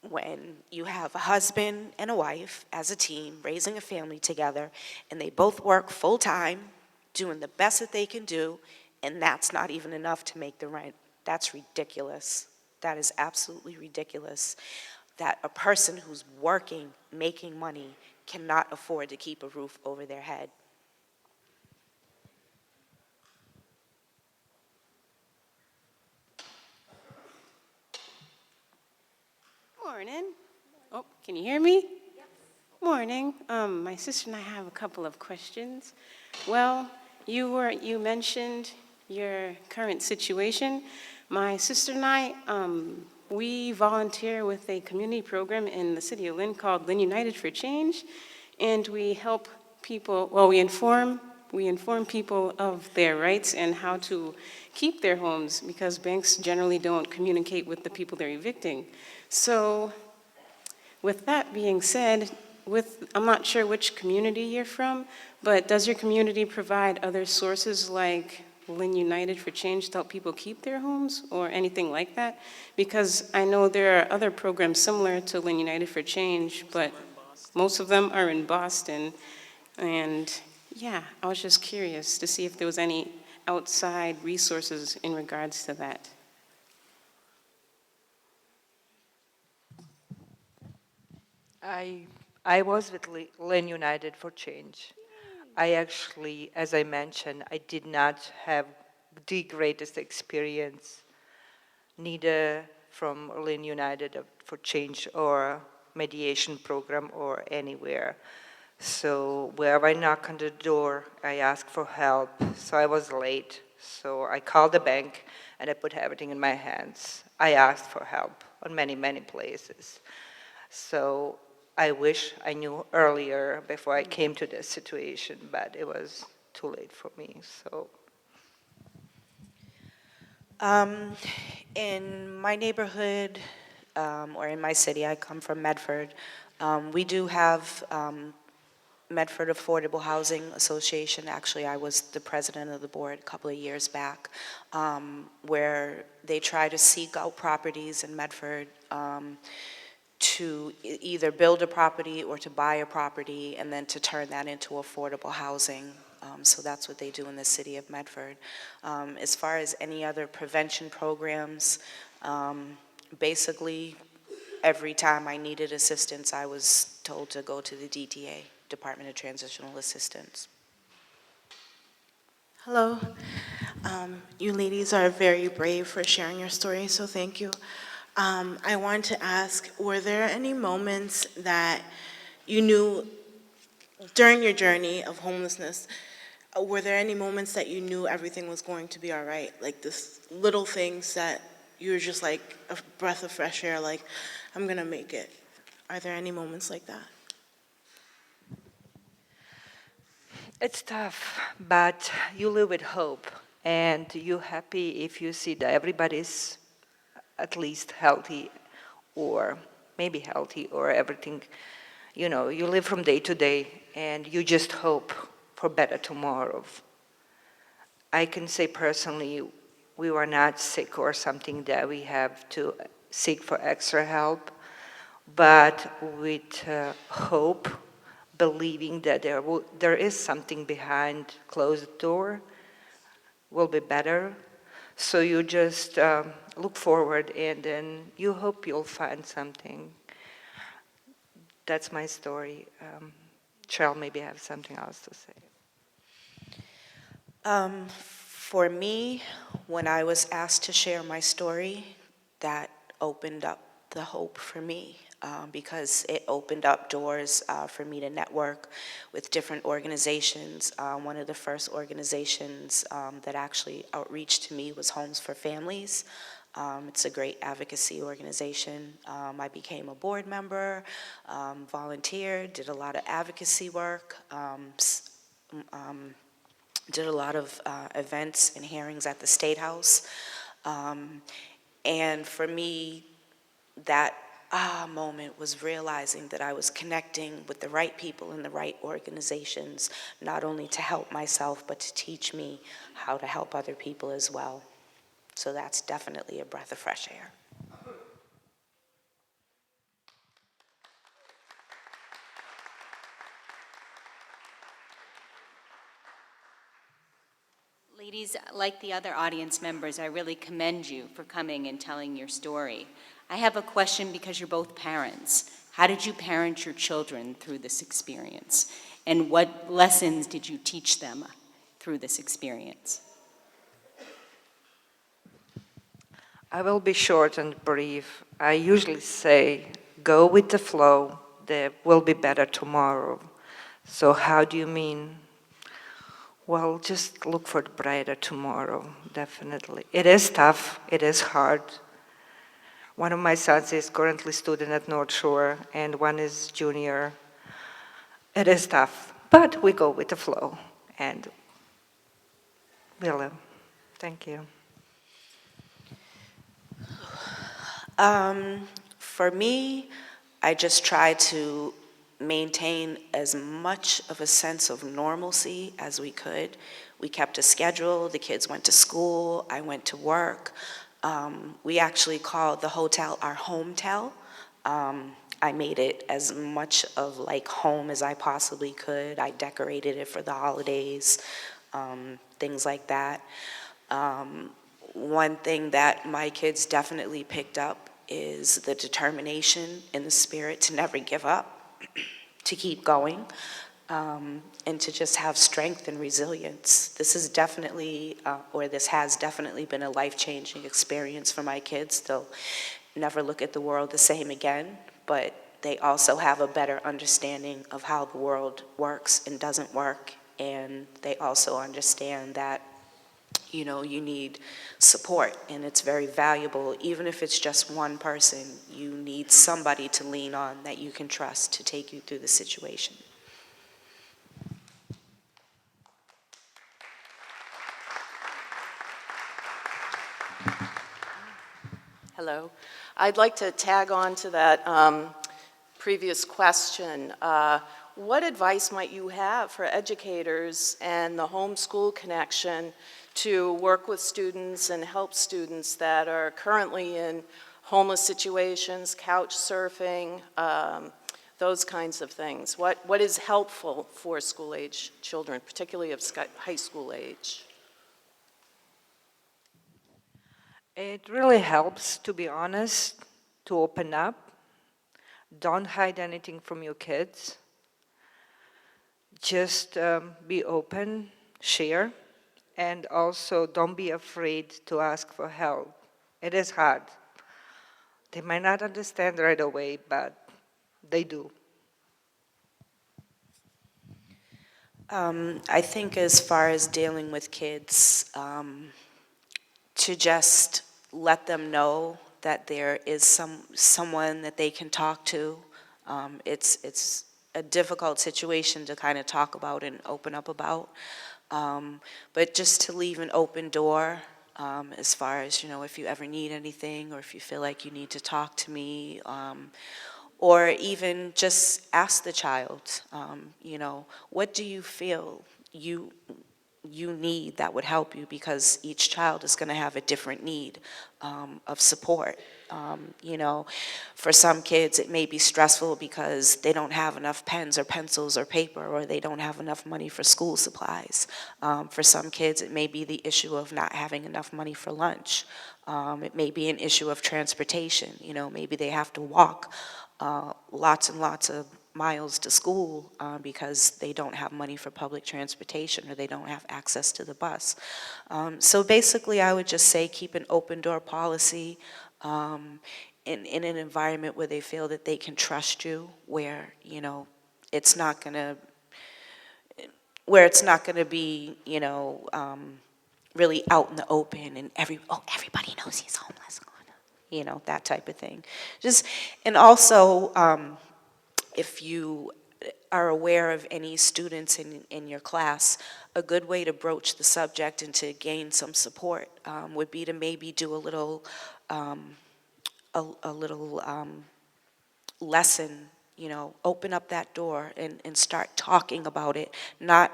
when you have a husband and a wife as a team raising a family together, and they both work full-time, doing the best that they can do, and that's not even enough to make the rent. That's ridiculous. That is absolutely ridiculous. That a person who's working, making money, cannot afford to keep a roof over their head.
Morning. Oh, can you hear me? Yes. Morning. My sister and I have a couple of questions. Well, you mentioned your current situation. My sister and I, we volunteer with a community program in the city of Lynn called Lynn United for Change, and we help people, well, we inform people of their rights and how to keep their homes, because banks generally don't communicate with the people they're evicting. So with that being said, I'm not sure which community you're from, but does your community provide other sources like Lynn United for Change to help people keep their homes or anything like that? Because I know there are other programs similar to Lynn United for Change, but most of them are in Boston. And yeah, I was just curious to see if there was any outside resources in regards to that.
I was with Lynn United for Change. I actually, as I mentioned, I did not have the greatest experience, neither from Lynn United for Change or mediation program or anywhere. So wherever I knock on the door, I ask for help. So I was late. So I called the bank and I put everything in my hands. I asked for help on many, many places. So I wish I knew earlier before I came to this situation, but it was too late for me, so.
In my neighborhood, or in my city, I come from Medford, we do have Medford Affordable Housing Association. Actually, I was the president of the board a couple of years back, where they try to seek out properties in Medford to either build a property or to buy a property and then to turn that into affordable housing. So that's what they do in the city of Medford. As far as any other prevention programs, basically every time I needed assistance, I was told to go to the DTA, Department of Transitional Assistance.
Hello. You ladies are very brave for sharing your story, so thank you. I wanted to ask, were there any moments that you knew during your journey of homelessness, were there any moments that you knew everything was going to be all right? Like this little things that you were just like a breath of fresh air, like, I'm gonna make it. Are there any moments like that?
It's tough, but you live with hope, and you're happy if you see that everybody's at least healthy, or maybe healthy, or everything. You know, you live from day to day, and you just hope for better tomorrow. I can say personally, we were not sick or something that we have to seek for extra help, but with hope, believing that there is something behind closed door, will be better. So you just look forward, and then you hope you'll find something. That's my story. Cheryl maybe have something else to say.
For me, when I was asked to share my story, that opened up the hope for me, because it opened up doors for me to network with different organizations. One of the first organizations that actually outreached to me was Homes for Families. It's a great advocacy organization. I became a board member, volunteered, did a lot of advocacy work, did a lot of events and hearings at the State House. And for me, that moment was realizing that I was connecting with the right people in the right organizations, not only to help myself, but to teach me how to help other people as well. So that's definitely a breath of fresh air.
Ladies, like the other audience members, I really commend you for coming and telling your story. I have a question because you're both parents. How did you parent your children through this experience? And what lessons did you teach them through this experience?
I will be short and brief. I usually say, go with the flow, there will be better tomorrow. So how do you mean? Well, just look for the brighter tomorrow, definitely. It is tough, it is hard. One of my sons is currently student at North Shore, and one is junior. It is tough, but we go with the flow. And Willem, thank you.
For me, I just try to maintain as much of a sense of normalcy as we could. We kept a schedule, the kids went to school, I went to work. We actually called the hotel our hometel. I made it as much of like home as I possibly could. I decorated it for the holidays, things like that. One thing that my kids definitely picked up is the determination and the spirit to never give up, to keep going, and to just have strength and resilience. This is definitely, this has definitely been a life-changing experience for my kids. They'll never look at the world the same again, but they also have a better understanding of how the world works and doesn't work, and they also understand that you need support, and it's very valuable. Even if it's just one person, you need somebody to lean on that you can trust to take you through the situation.
Hello. I'd like to tag on to that previous question. What advice might you have for educators and the homeschool connection to work with students and help students that are currently in homeless situations, couch surfing, those kinds of things? What is helpful for school-age children, particularly of high school age?
It really helps, to be honest, to open up. Don't hide anything from your kids. Just be open, share, and also don't be afraid to ask for help. It is hard. They might not understand right away, but they do.
I think as far as dealing with kids, to just let them know that there is someone that they can talk to. It's a difficult situation to kind of talk about and open up about, but just to leave an open door as far as, if you ever need anything or if you feel like you need to talk to me, or even just ask the child, what do you feel you need that would help you, because each child is going to have a different need of support. For some kids it may be stressful because they don't have enough pens or pencils or paper, or they don't have enough money for school supplies. For some kids it may be the issue of not having enough money for lunch. It may be an issue of transportation. Maybe they have to walk lots and lots of miles to school because they don't have money for public transportation or they don't have access to the bus. So basically, I would just say keep an open door policy in an environment where they feel that they can trust you, where, you know, it's not gonna be, you know, really out in the open and everybody knows he's homeless, you know, that type of thing. And also, if you are aware of any students in your class, a good way to broach the subject and to gain some support would be to maybe do a little lesson, you know, open up that door and start talking about it, not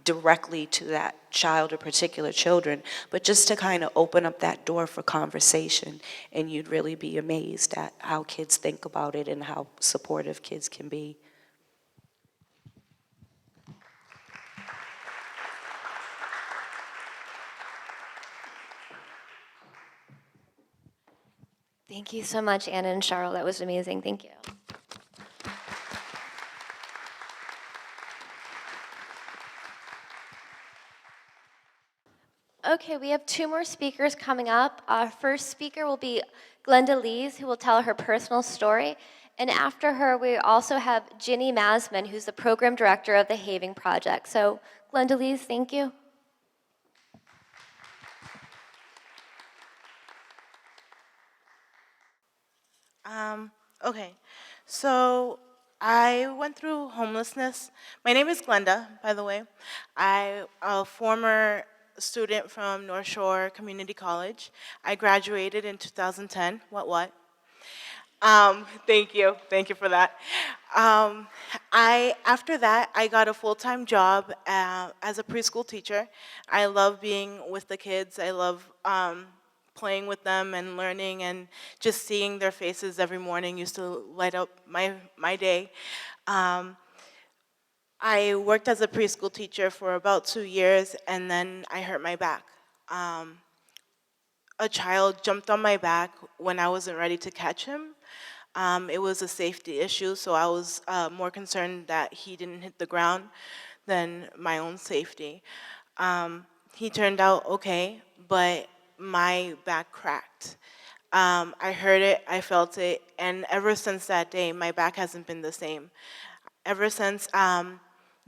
directly to that child or particular children, but just to kind of open up that door for conversation, and you'd really be amazed at how kids think about it and how supportive kids can be.
Thank you so much, Anna and Cheryl. That was amazing. Thank you. Okay, we have 2 more speakers coming up. Our first speaker will be Glenda Lees, who will tell her personal story. And after her, we also have Ginny Masman, who's the program director of the Having Project. So, Glenda Lees, thank you.
Okay, so I went through homelessness. My name is Glenda, by the way. I'm a former student from North Shore Community College. I graduated in 2010. What? Thank you for that. After that, I got a full-time job as a preschool teacher. I love being with the kids. I love playing with them and learning, and just seeing their faces every morning used to light up my day. I worked as a preschool teacher for about 2 years, and then I hurt my back. A child jumped on my back when I wasn't ready to catch him. It was a safety issue, so I was more concerned that he didn't hit the ground than my own safety. He turned out okay, but my back cracked. I heard it, I felt it, and ever since that day, my back hasn't been the same. Ever since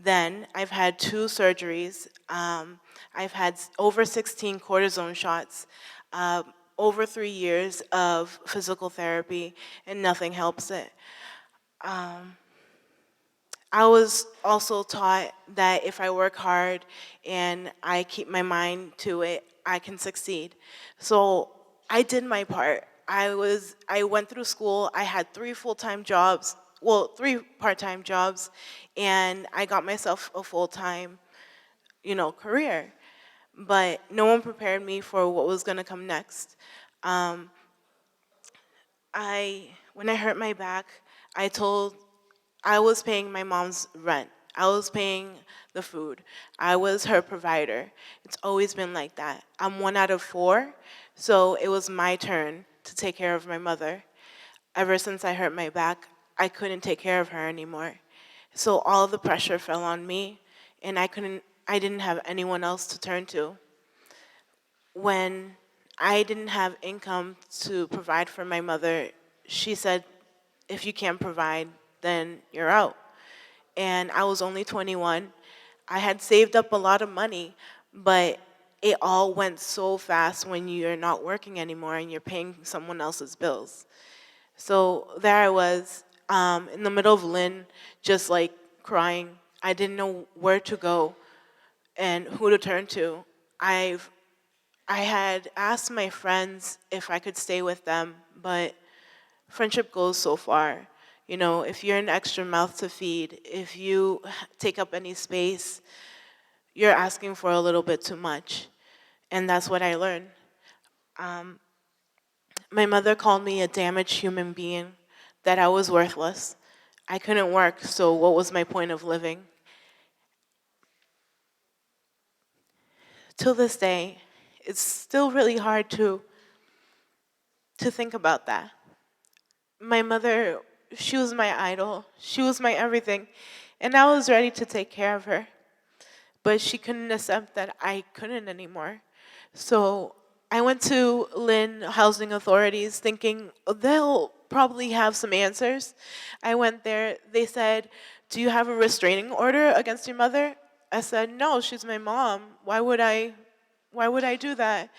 then, I've had 2 surgeries. I've had over 16 cortisone shots, over 3 years of physical therapy, and nothing helps it. I was also taught that if I work hard and I keep my mind to it, I can succeed. So I did my part. I went through school. I had 3 full-time jobs, well, 3 part-time jobs, and I got myself a full-time, career. But no one prepared me for what was gonna come next. When I hurt my back, I was paying my mom's rent. I was paying the food. I was her provider. It's always been like that. I'm 1 out of 4, so it was my turn to take care of my mother. Ever since I hurt my back, I couldn't take care of her anymore. So all the pressure fell on me, and I didn't have anyone else to turn to. When I didn't have income to provide for my mother, she said, if you can't provide, then you're out. And I was only 21. I had saved up a lot of money, but it all went so fast when you're not working anymore and you're paying someone else's bills. So there I was, in the middle of Lynn, just like crying. I didn't know where to go and who to turn to. I had asked my friends if I could stay with them, but friendship goes so far. If you're an extra mouth to feed, if you take up any space, you're asking for a little bit too much. And that's what I learned. My mother called me a damaged human being, that I was worthless. I couldn't work, so what was my point of living? Till this day, it's still really hard to think about that. My mother she was my idol. She was my everything. And I was ready to take care of her. But she couldn't accept that I couldn't anymore. So I went to Lynn Housing Authorities thinking they'll probably have some answers. I went there. They said, "Do you have a restraining order against your mother?" I said, "No, she's my mom. Why would I do that?"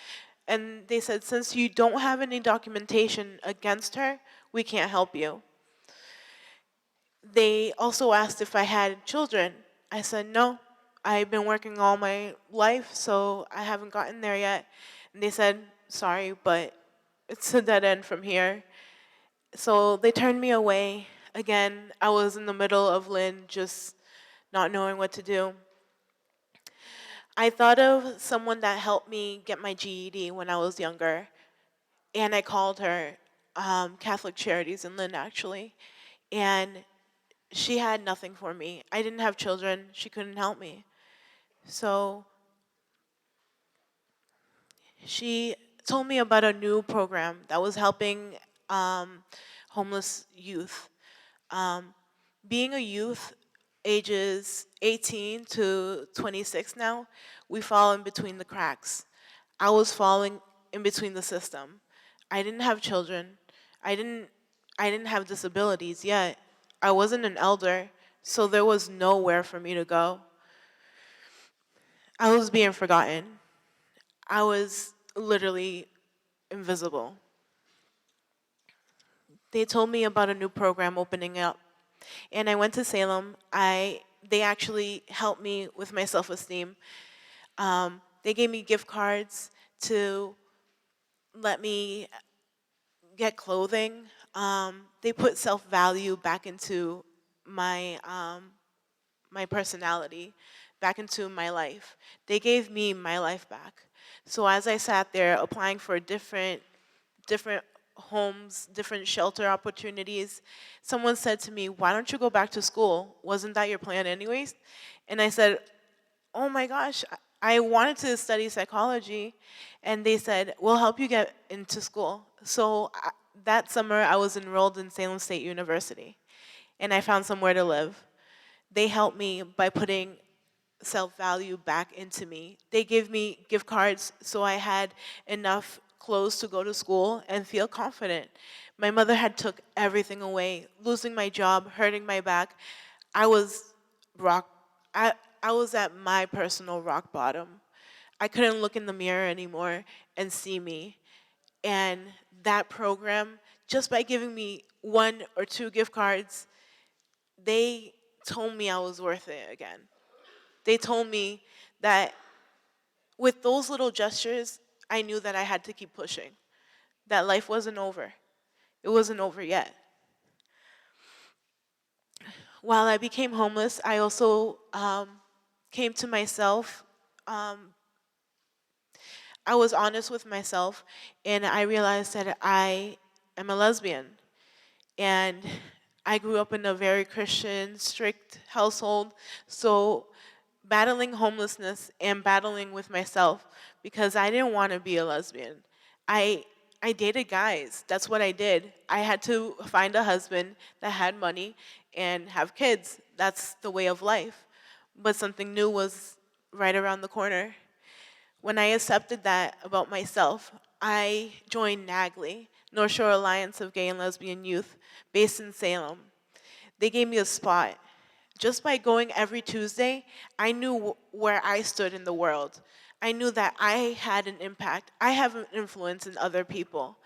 And they said, "Since you don't have any documentation against her, we can't help you." They also asked if I had children. I said, "No, I've been working all my life, so I haven't gotten there yet." And they said, "Sorry, but it's a dead end from here." So they turned me away. Again, I was in the middle of Lynn, just not knowing what to do. I thought of someone that helped me get my GED when I was younger, and I called her, Catholic Charities in Lynn, actually, and she had nothing for me. I didn't have children. She couldn't help me. So she told me about a new program that was helping homeless youth. Being a youth, ages 18 to 26 now, we fall in between the cracks. I was falling in between the system. I didn't have children. I didn't have disabilities yet. I wasn't an elder, so there was nowhere for me to go. I was being forgotten. I was literally invisible. They told me about a new program opening up, and I went to Salem. They actually helped me with my self-esteem. They gave me gift cards to let me get clothing. They put self-value back into my my personality, back into my life. They gave me my life back. So as I sat there applying for different homes, different shelter opportunities, someone said to me, "Why don't you go back to school? Wasn't that your plan anyways?" And I said, "Oh my gosh, I wanted to study psychology." And they said, "We'll help you get into school." So that summer I was enrolled in Salem State University, and I found somewhere to live. They helped me by putting self-value back into me. They gave me gift cards so I had enough clothes to go to school and feel confident. My mother had took everything away, losing my job, hurting my back. I was I was at my personal rock bottom. I couldn't look in the mirror anymore and see me. And that program, just by giving me 1 or 2 gift cards, they told me I was worth it again. They told me that with those little gestures, I knew that I had to keep pushing, that life wasn't over. It wasn't over yet. While I became homeless, I also came to myself. I was honest with myself, and I realized that I am a lesbian. And I grew up in a very Christian, strict household, so battling homelessness and battling with myself, because I didn't want to be a lesbian. I dated guys. That's what I did. I had to find a husband that had money and have kids. That's the way of life. But something new was right around the corner. When I accepted that about myself, I joined NAGLY, North Shore Alliance of Gay and Lesbian Youth, based in Salem. They gave me a spot. Just by going every Tuesday, I knew where I stood in the world. I knew that I had an impact. I have an influence in other people.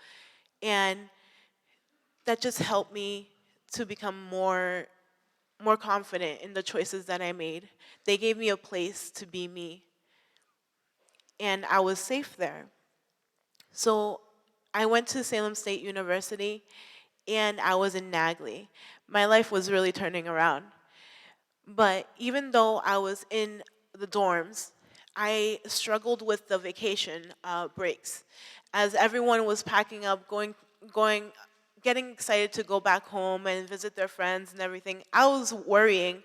And that just helped me to become more confident in the choices that I made. They gave me a place to be me. And I was safe there. So I went to Salem State University, and I was in NAGLY. My life was really turning around. But even though I was in the dorms, I struggled with the vacation breaks. As everyone was packing up, getting excited to go back home and visit their friends and everything, I was worrying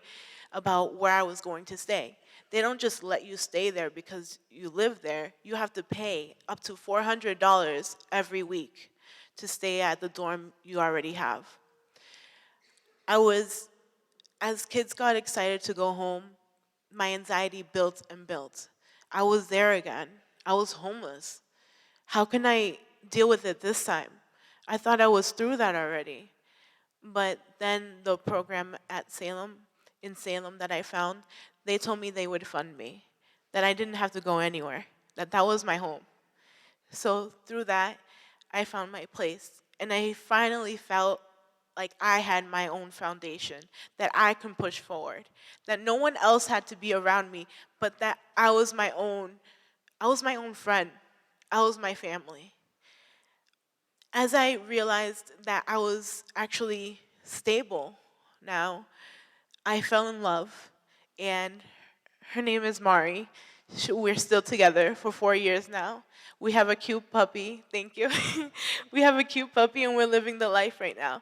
about where I was going to stay. They don't just let you stay there because you live there. You have to pay up to $400 every week to stay at the dorm you already have. as kids got excited to go home, my anxiety built and built. I was there again. I was homeless. How can I deal with it this time? I thought I was through that already. But then the program at Salem, in Salem that I found, they told me they would fund me, that I didn't have to go anywhere, that that was my home. So through that, I found my place. And I finally felt like I had my own foundation, that I can push forward, that no one else had to be around me, but that I was my own friend. I was my family. As I realized that I was actually stable now, I fell in love, and her name is Mari. We're still together for 4 years now. We have a cute puppy, thank you. We have a cute puppy and we're living the life right now.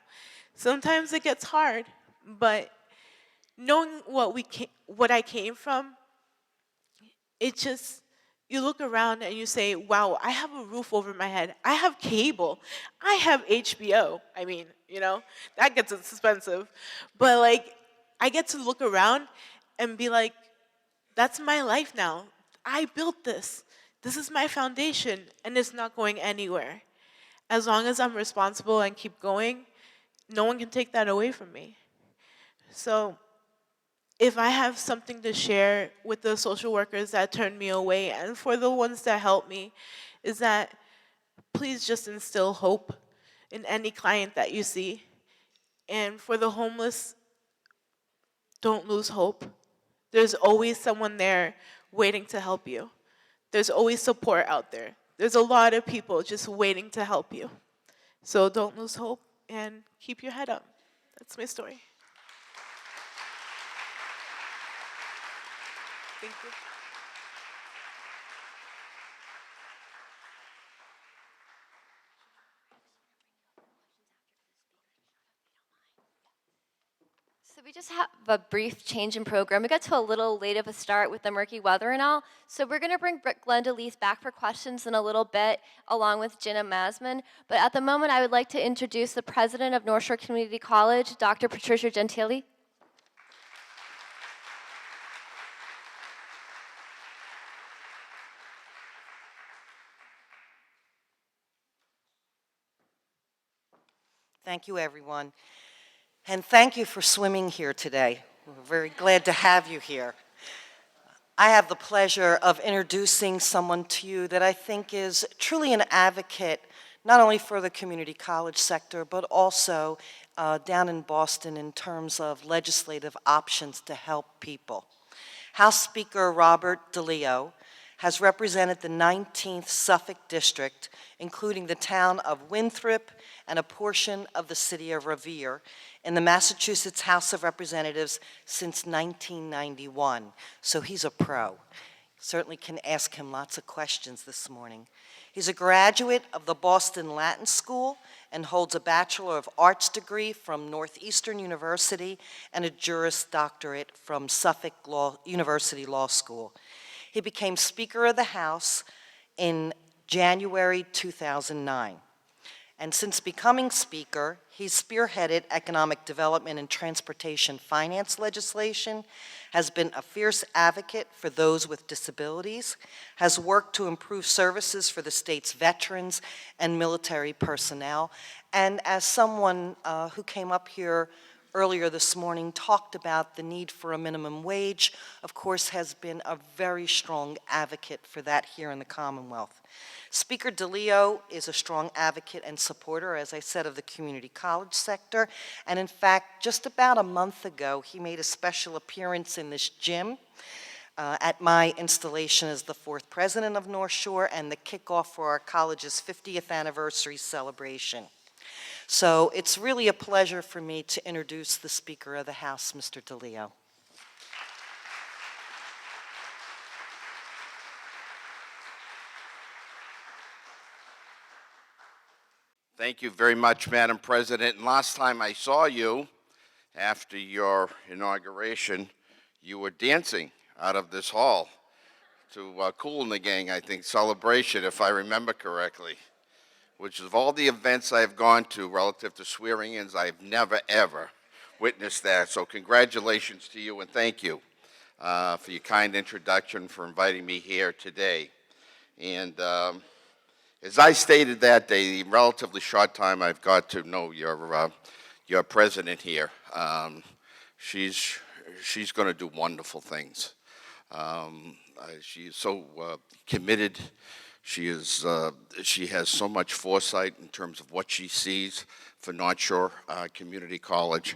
Sometimes it gets hard, but knowing what I came from, it just, you look around and you say, wow, I have a roof over my head. I have cable. I have HBO. I mean, that gets expensive. But like, I get to look around and be like, that's my life now. I built this. This is my foundation, and it's not going anywhere. As long as I'm responsible and keep going, no one can take that away from me. So if I have something to share with the social workers that turned me away and for the ones that helped me, is that please just instill hope in any client that you see. And for the homeless, don't lose hope. There's always someone there waiting to help you. There's always support out there. There's a lot of people just waiting to help you. So don't lose hope and keep your head up. That's my story. Thank you.
So we just have a brief change in program. We got to a little late of a start with the murky weather and all. So we're going to bring Glenda Leith back for questions in a little bit, along with Jenna Masman. But at the moment, I would like to introduce the president of North Shore Community College, Dr. Patricia Gentili.
Thank you, everyone. And thank you for swimming here today. We're very glad to have you here. I have the pleasure of introducing someone to you that I think is truly an advocate, not only for the community college sector, but also down in Boston in terms of legislative options to help people. House Speaker Robert DeLeo has represented the 19th Suffolk District, including the town of Winthrop and a portion of the city of Revere, in the Massachusetts House of Representatives since 1991. So he's a pro. Certainly can ask him lots of questions this morning. He's a graduate of the Boston Latin School and holds a Bachelor of Arts degree from Northeastern University and a Juris Doctorate from Suffolk University Law School. He became Speaker of the House in January 2009. And since becoming Speaker, he's spearheaded economic development and transportation finance legislation, has been a fierce advocate for those with disabilities, has worked to improve services for the state's veterans and military personnel, and as someone who came up here earlier this morning talked about the need for a minimum wage, of course, has been a very strong advocate for that here in the Commonwealth. Speaker DeLeo is a strong advocate and supporter, as I said, of the community college sector. And in fact, just about a month ago, he made a special appearance in this gym at my installation as the 4th president of North Shore and the kickoff for our college's 50th anniversary celebration. So it's really a pleasure for me to introduce the Speaker of the House, Mr. DeLeo.
Thank you very much, Madam President. And last time I saw you, after your inauguration, you were dancing out of this hall to Kool and the Gang, I think, celebration, if I remember correctly, which of all the events I've gone to relative to swearing-ins, I've never, ever witnessed that. So congratulations to you and thank you for your kind introduction, for inviting me here today. And as I stated that day, the relatively short time I've got to know your president here, she's going to do wonderful things. She is so committed. She has so much foresight in terms of what she sees for North Shore Community College,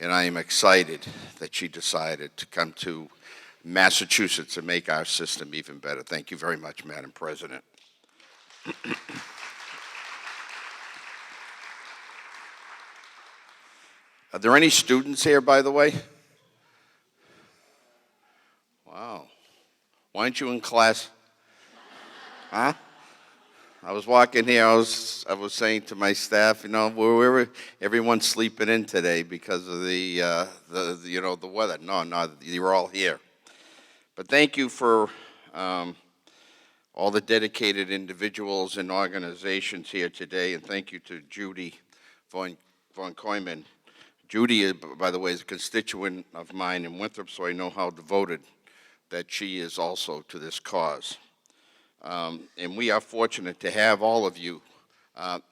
and I am excited that she decided to come to Massachusetts and make our system even better. Thank you very much, Madam President. Are there any students here, by the way? Wow. Why aren't you in class? Huh? I was walking here, I was saying to my staff, everyone's sleeping in today because of the weather. No, you're all here. But thank you for all the dedicated individuals and organizations here today, and thank you to Judie VanKooiman. Judie, by the way, is a constituent of mine in Winthrop, so I know how devoted that she is also to this cause. And we are fortunate to have all of you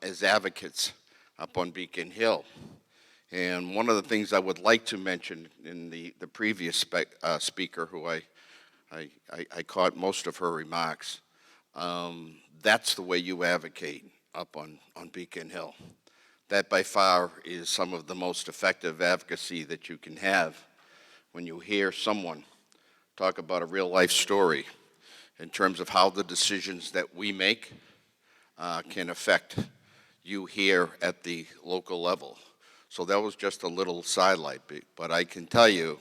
as advocates up on Beacon Hill. And one of the things I would like to mention in the previous speaker, who I caught most of her remarks, that's the way you advocate up on Beacon Hill. That by far is some of the most effective advocacy that you can have when you hear someone talk about a real life story in terms of how the decisions that we make can affect you here at the local level. So that was just a little sidelight, but I can tell you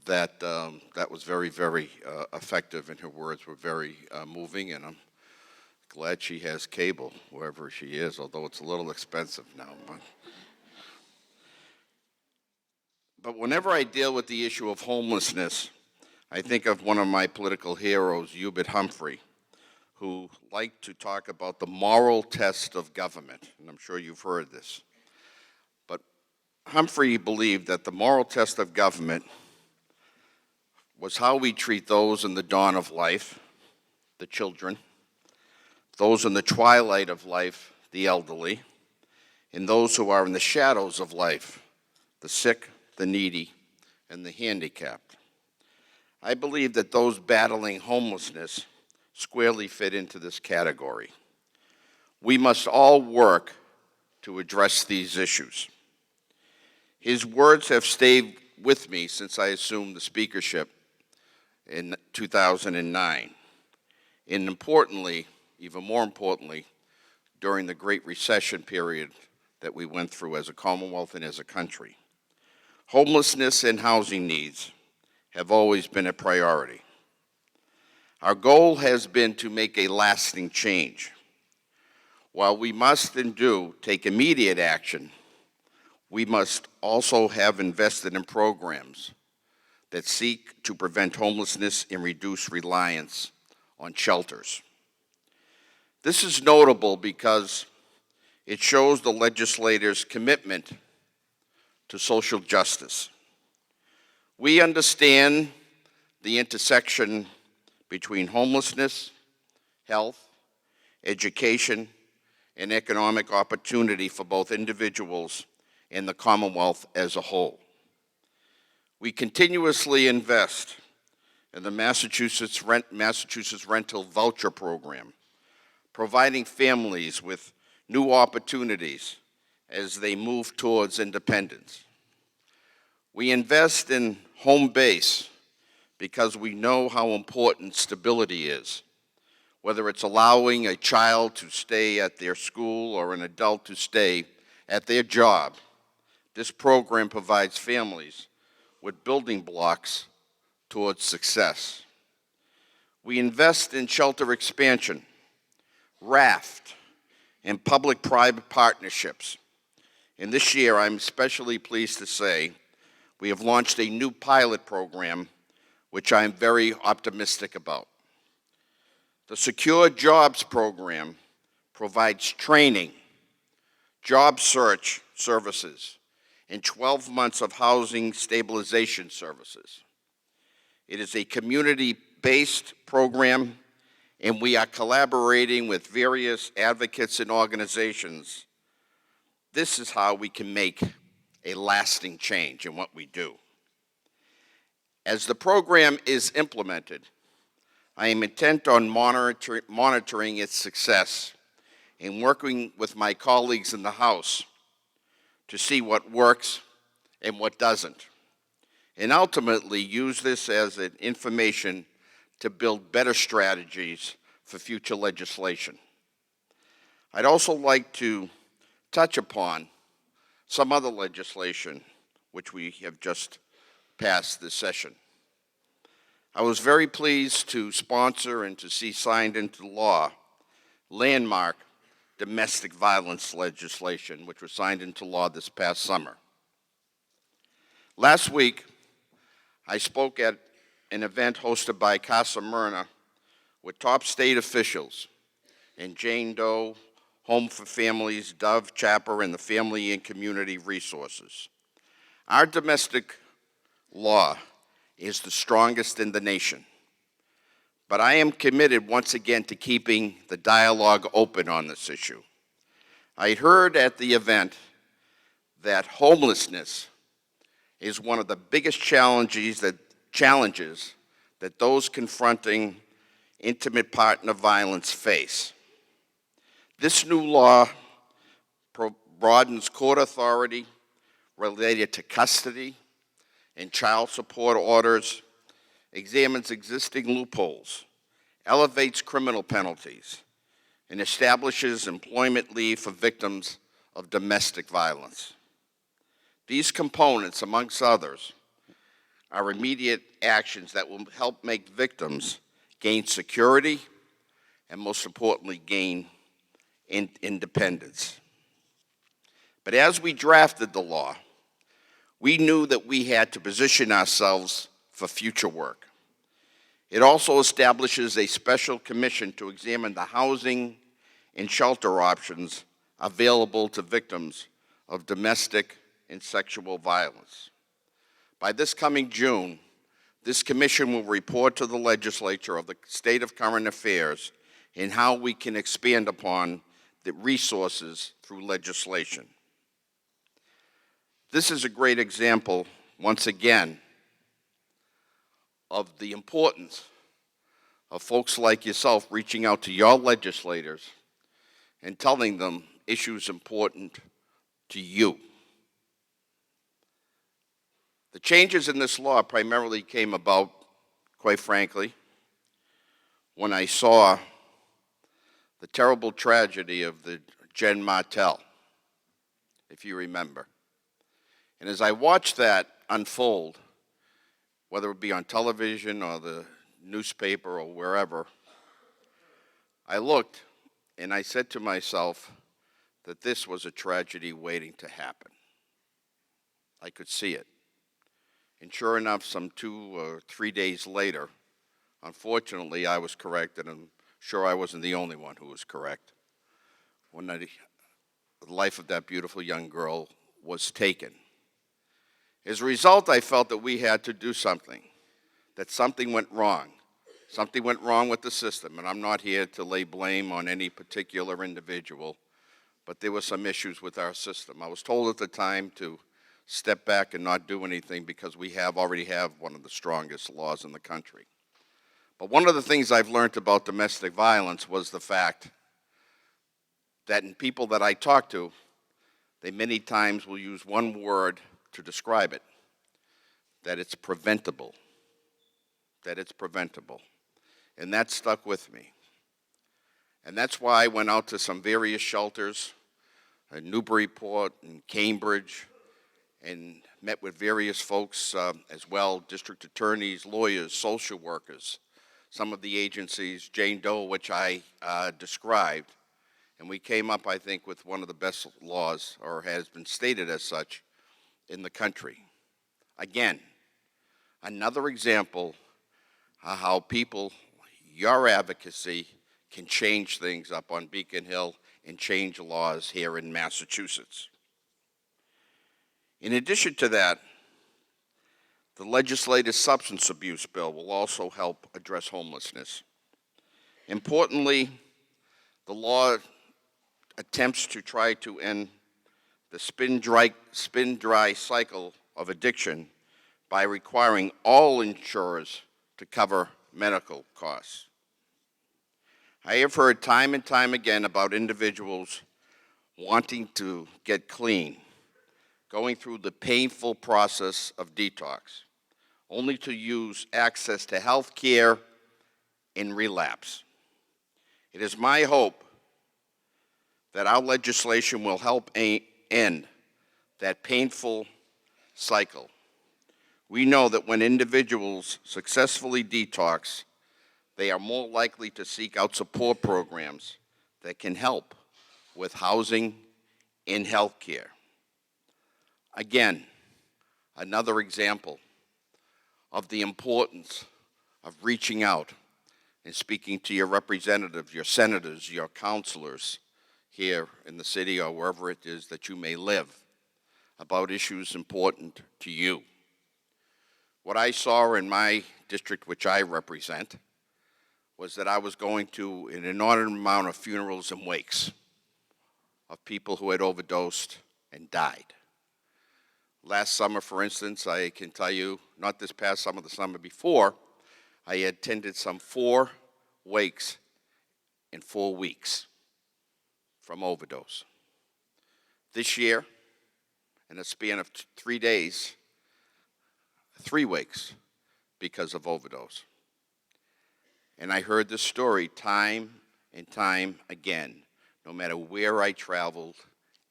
that that was very, very effective, and her words were very moving, and I'm glad she has cable wherever she is, although it's a little expensive now. But whenever I deal with the issue of homelessness, I think of one of my political heroes, Hubert Humphrey, who liked to talk about the moral test of government, and I'm sure you've heard this. But Humphrey believed that the moral test of government was how we treat those in the dawn of life, the children, those in the twilight of life, the elderly, and those who are in the shadows of life, the sick, the needy, and the handicapped. I believe that those battling homelessness squarely fit into this category. We must all work to address these issues. His words have stayed with me since I assumed the speakership in 2009. And importantly, even more importantly, during the Great Recession period that we went through as a Commonwealth and as a country. Homelessness and housing needs have always been a priority. Our goal has been to make a lasting change. While we must and do take immediate action, we must also have invested in programs that seek to prevent homelessness and reduce reliance on shelters. This is notable because it shows the legislators' commitment to social justice. We understand the intersection between homelessness, health, education, and economic opportunity for both individuals and the Commonwealth as a whole. We continuously invest in the Massachusetts Rental Voucher Program, providing families with new opportunities as they move towards independence. We invest in home base because we know how important stability is, whether it's allowing a child to stay at their school or an adult to stay at their job. This program provides families with building blocks towards success. We invest in shelter expansion, raft, and public-private partnerships. And this year, I'm especially pleased to say, we have launched a new pilot program, which I'm very optimistic about. The Secure Jobs Program provides training, job search services, and 12 months of housing stabilization services. It is a community-based program, and we are collaborating with various advocates and organizations. This is how we can make a lasting change in what we do. As the program is implemented, I am intent on monitoring its success and working with my colleagues in the House to see what works and what doesn't, and ultimately use this as an information to build better strategies for future legislation. I'd also like to touch upon some other legislation which we have just passed this session. I was very pleased to sponsor and to see signed into law landmark domestic violence legislation, which was signed into law this past summer. Last week, I spoke at an event hosted by Casa Myrna with top state officials and Jane Doe, Home for Families, Dove Chapter, and the Family and Community Resources. Our domestic law is the strongest in the nation, but I am committed once again to keeping the dialogue open on this issue. I heard at the event that homelessness is one of the biggest challenges that those confronting intimate partner violence face. This new law broadens court authority related to custody and child support orders, examines existing loopholes, elevates criminal penalties, and establishes employment leave for victims of domestic violence. These components, amongst others, are immediate actions that will help make victims gain security and, most importantly, gain independence. But as we drafted the law, we knew that we had to position ourselves for future work. It also establishes a special commission to examine the housing and shelter options available to victims of domestic and sexual violence. By this coming June, this commission will report to the legislature of the state of current affairs and how we can expand upon the resources through legislation. This is a great example, once again, of the importance of folks like yourself reaching out to your legislators and telling them issues important to you. The changes in this law primarily came about, quite frankly, when I saw the terrible tragedy of the Jen Martell, if you remember. And as I watched that unfold, whether it be on television or the newspaper or wherever, I looked and I said to myself that this was a tragedy waiting to happen. I could see it. And sure enough, some 2 or 3 days later, unfortunately, I was correct, and I'm sure I wasn't the only one who was correct, when the life of that beautiful young girl was taken. As a result, I felt that we had to do something, that something went wrong. Something went wrong with the system, and I'm not here to lay blame on any particular individual, but there were some issues with our system. I was told at the time to step back and not do anything because we already have one of the strongest laws in the country. But one of the things I've learned about domestic violence was the fact that in people that I talk to, they many times will use one word to describe it, that it's preventable, And that stuck with me. And that's why I went out to some various shelters in Newburyport and Cambridge and met with various folks as well, district attorneys, lawyers, social workers, some of the agencies, Jane Doe, which I described. And we came up, I think, with one of the best laws, or has been stated as such, in the country. Again, another example of how people, your advocacy, can change things up on Beacon Hill and change laws here in Massachusetts. In addition to that, the legislative substance abuse bill will also help address homelessness. Importantly, the law attempts to try to end the spin dry cycle of addiction by requiring all insurers to cover medical costs. I have heard time and time again about individuals wanting to get clean, going through the painful process of detox, only to use access to health care in relapse. It is my hope that our legislation will help end that painful cycle. We know that when individuals successfully detox, they are more likely to seek out support programs that can help with housing and health care. Again, another example of the importance of reaching out and speaking to your representatives, your senators, your councilors here in the city or wherever it is that you may live about issues important to you. What I saw in my district, which I represent, was that I was going to an inordinate amount of funerals and wakes of people who had overdosed and died. Last summer, for instance, I can tell you, not this past summer, the summer before, I attended some 4 wakes in 4 weeks from overdose. This year, in a span of 3 days, 3 wakes because of overdose. And I heard this story time and time again, no matter where I traveled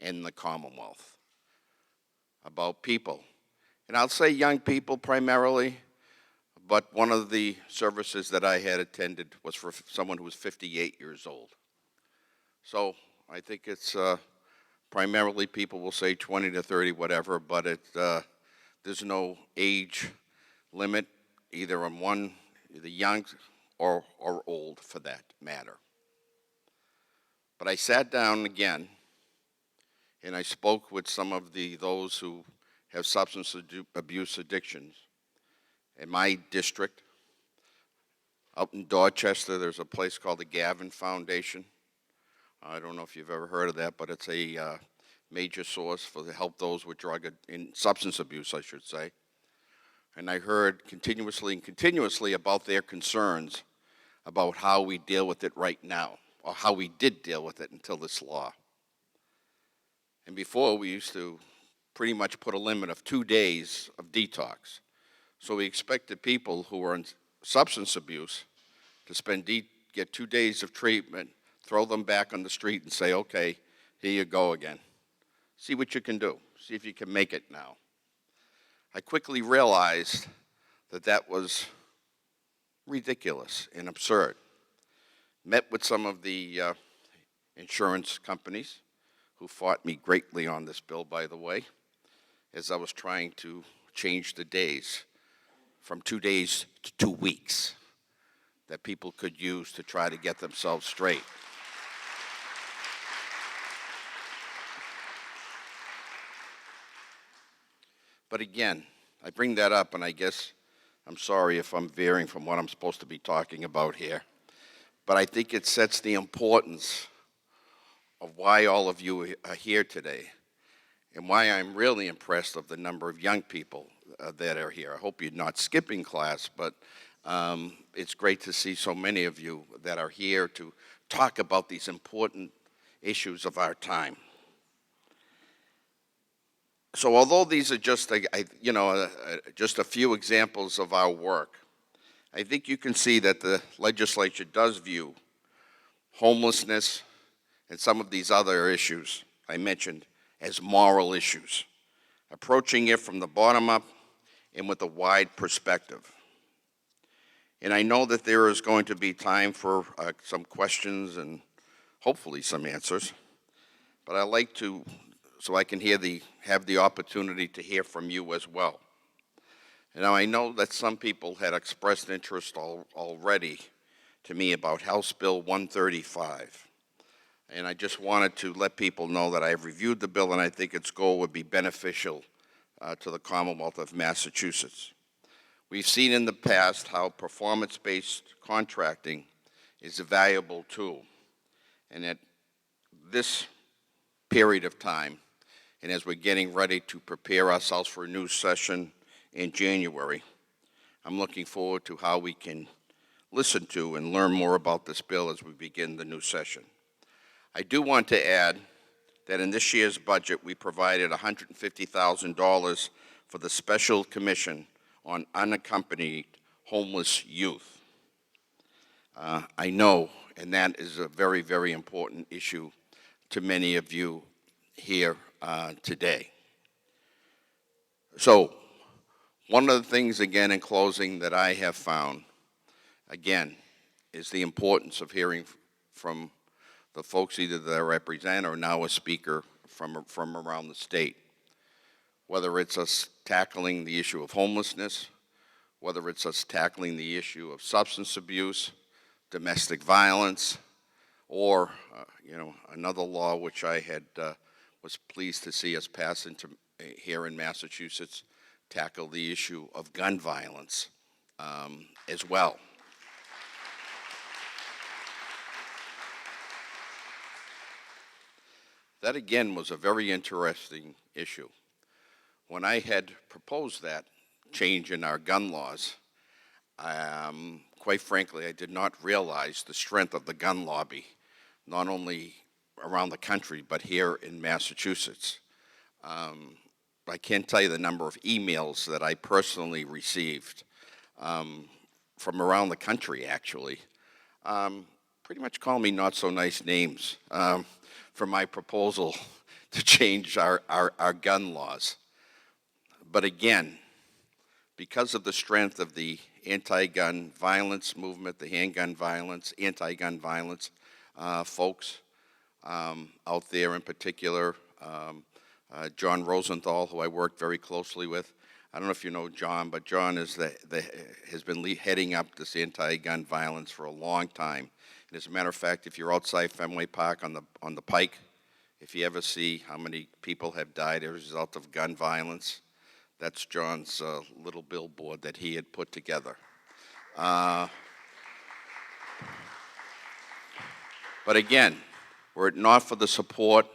in the Commonwealth, about people. And I'll say young people primarily, but one of the services that I had attended was for someone who was 58 years old. So I think it's primarily people will say 20 to 30, whatever, but there's no age limit, either on one, the young or old for that matter. But I sat down again and I spoke with some of those who have substance abuse addictions. In my district, out in Dorchester, there's a place called the Gavin Foundation. I don't know if you've ever heard of that, but it's a major source for to help those with drug and substance abuse, I should say. And I heard continuously about their concerns about how we deal with it right now, or how we did deal with it until this law. And before, we used to pretty much put a limit of 2 days of detox. So we expected people who were in substance abuse to get 2 days of treatment, throw them back on the street and say, okay, here you go again. See what you can do. See if you can make it now. I quickly realized that that was ridiculous and absurd. Met with some of the insurance companies who fought me greatly on this bill, by the way, as I was trying to change the days from 2 days to 2 weeks that people could use to try to get themselves straight. But again, I bring that up, and I guess I'm sorry if I'm veering from what I'm supposed to be talking about here, but I think it sets the importance of why all of you are here today and why I'm really impressed of the number of young people that are here. I hope you're not skipping class, but it's great to see so many of you that are here to talk about these important issues of our time. So although these are just a few examples of our work, I think you can see that the legislature does view homelessness and some of these other issues I mentioned as moral issues, approaching it from the bottom up and with a wide perspective. And I know that there is going to be time for some questions and hopefully some answers, but I'd like to, so I can have the opportunity to hear from you as well. Now, I know that some people had expressed interest already to me about House Bill 135. And I just wanted to let people know that I have reviewed the bill and I think its goal would be beneficial to the Commonwealth of Massachusetts. We've seen in the past how performance-based contracting is a valuable tool, and at this period of time, and as we're getting ready to prepare ourselves for a new session in January, I'm looking forward to how we can listen to and learn more about this bill as we begin the new session. I do want to add that in this year's budget, we provided $150,000 for the Special Commission on Unaccompanied Homeless Youth. I know, and that is a very, very important issue to many of you here today. So, one of the things, again, in closing, that I have found, again, is the importance of hearing from the folks either that I represent or now a speaker from around the state. Whether it's us tackling the issue of homelessness, whether it's us tackling the issue of substance abuse, domestic violence, or another law which I had was pleased to see us pass into here in Massachusetts, tackle the issue of gun violence as well. That again was a very interesting issue. When I had proposed that change in our gun laws, quite frankly, I did not realize the strength of the gun lobby, not only around the country, but here in Massachusetts. I can't tell you the number of emails that I personally received from around the country, actually. Pretty much call me not so nice names for my proposal to change our gun laws. But again, because of the strength of the anti-gun violence movement, the handgun violence, anti-gun violence folks out there in particular, John Rosenthal, who I worked very closely with. I don't know if you know John, but John is has been heading up this anti-gun violence for a long time. And as a matter of fact, if you're outside Fenway Park on the Pike, if you ever see how many people have died as a result of gun violence, that's John's little billboard that he had put together. But again, were it not for the support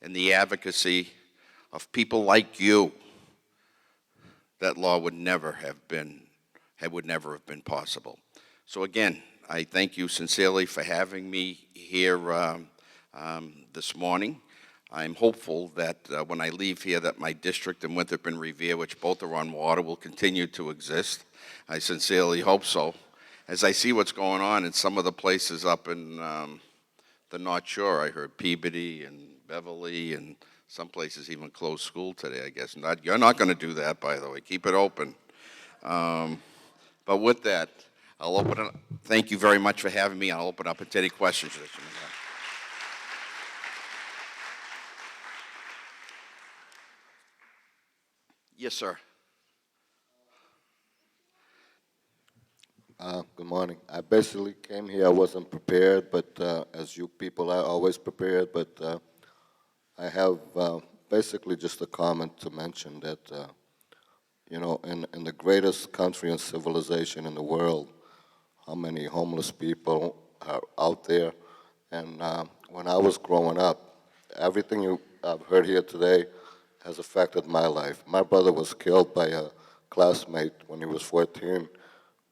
and the advocacy of people like you, that law would never have been possible. So again, I thank you sincerely for having me here this morning. I'm hopeful that when I leave here that my district and Winthrop and Revere, which both are on water, will continue to exist. I sincerely hope so. As I see what's going on in some of the places up in the North Shore, I heard Peabody and Beverly and some places even closed school today, I guess. You're not going to do that, by the way. Keep it open. But with that, I'll open it up. Thank you very much for having me. I'll open up to any questions that you may have. Yes, sir.
Good morning. I basically came here, I wasn't prepared, but as you people are always prepared, but I have basically just a comment to mention that, in the greatest country and civilization in the world, how many homeless people are out there. And when I was growing up, everything I've heard here today has affected my life. My brother was killed by a classmate when he was 14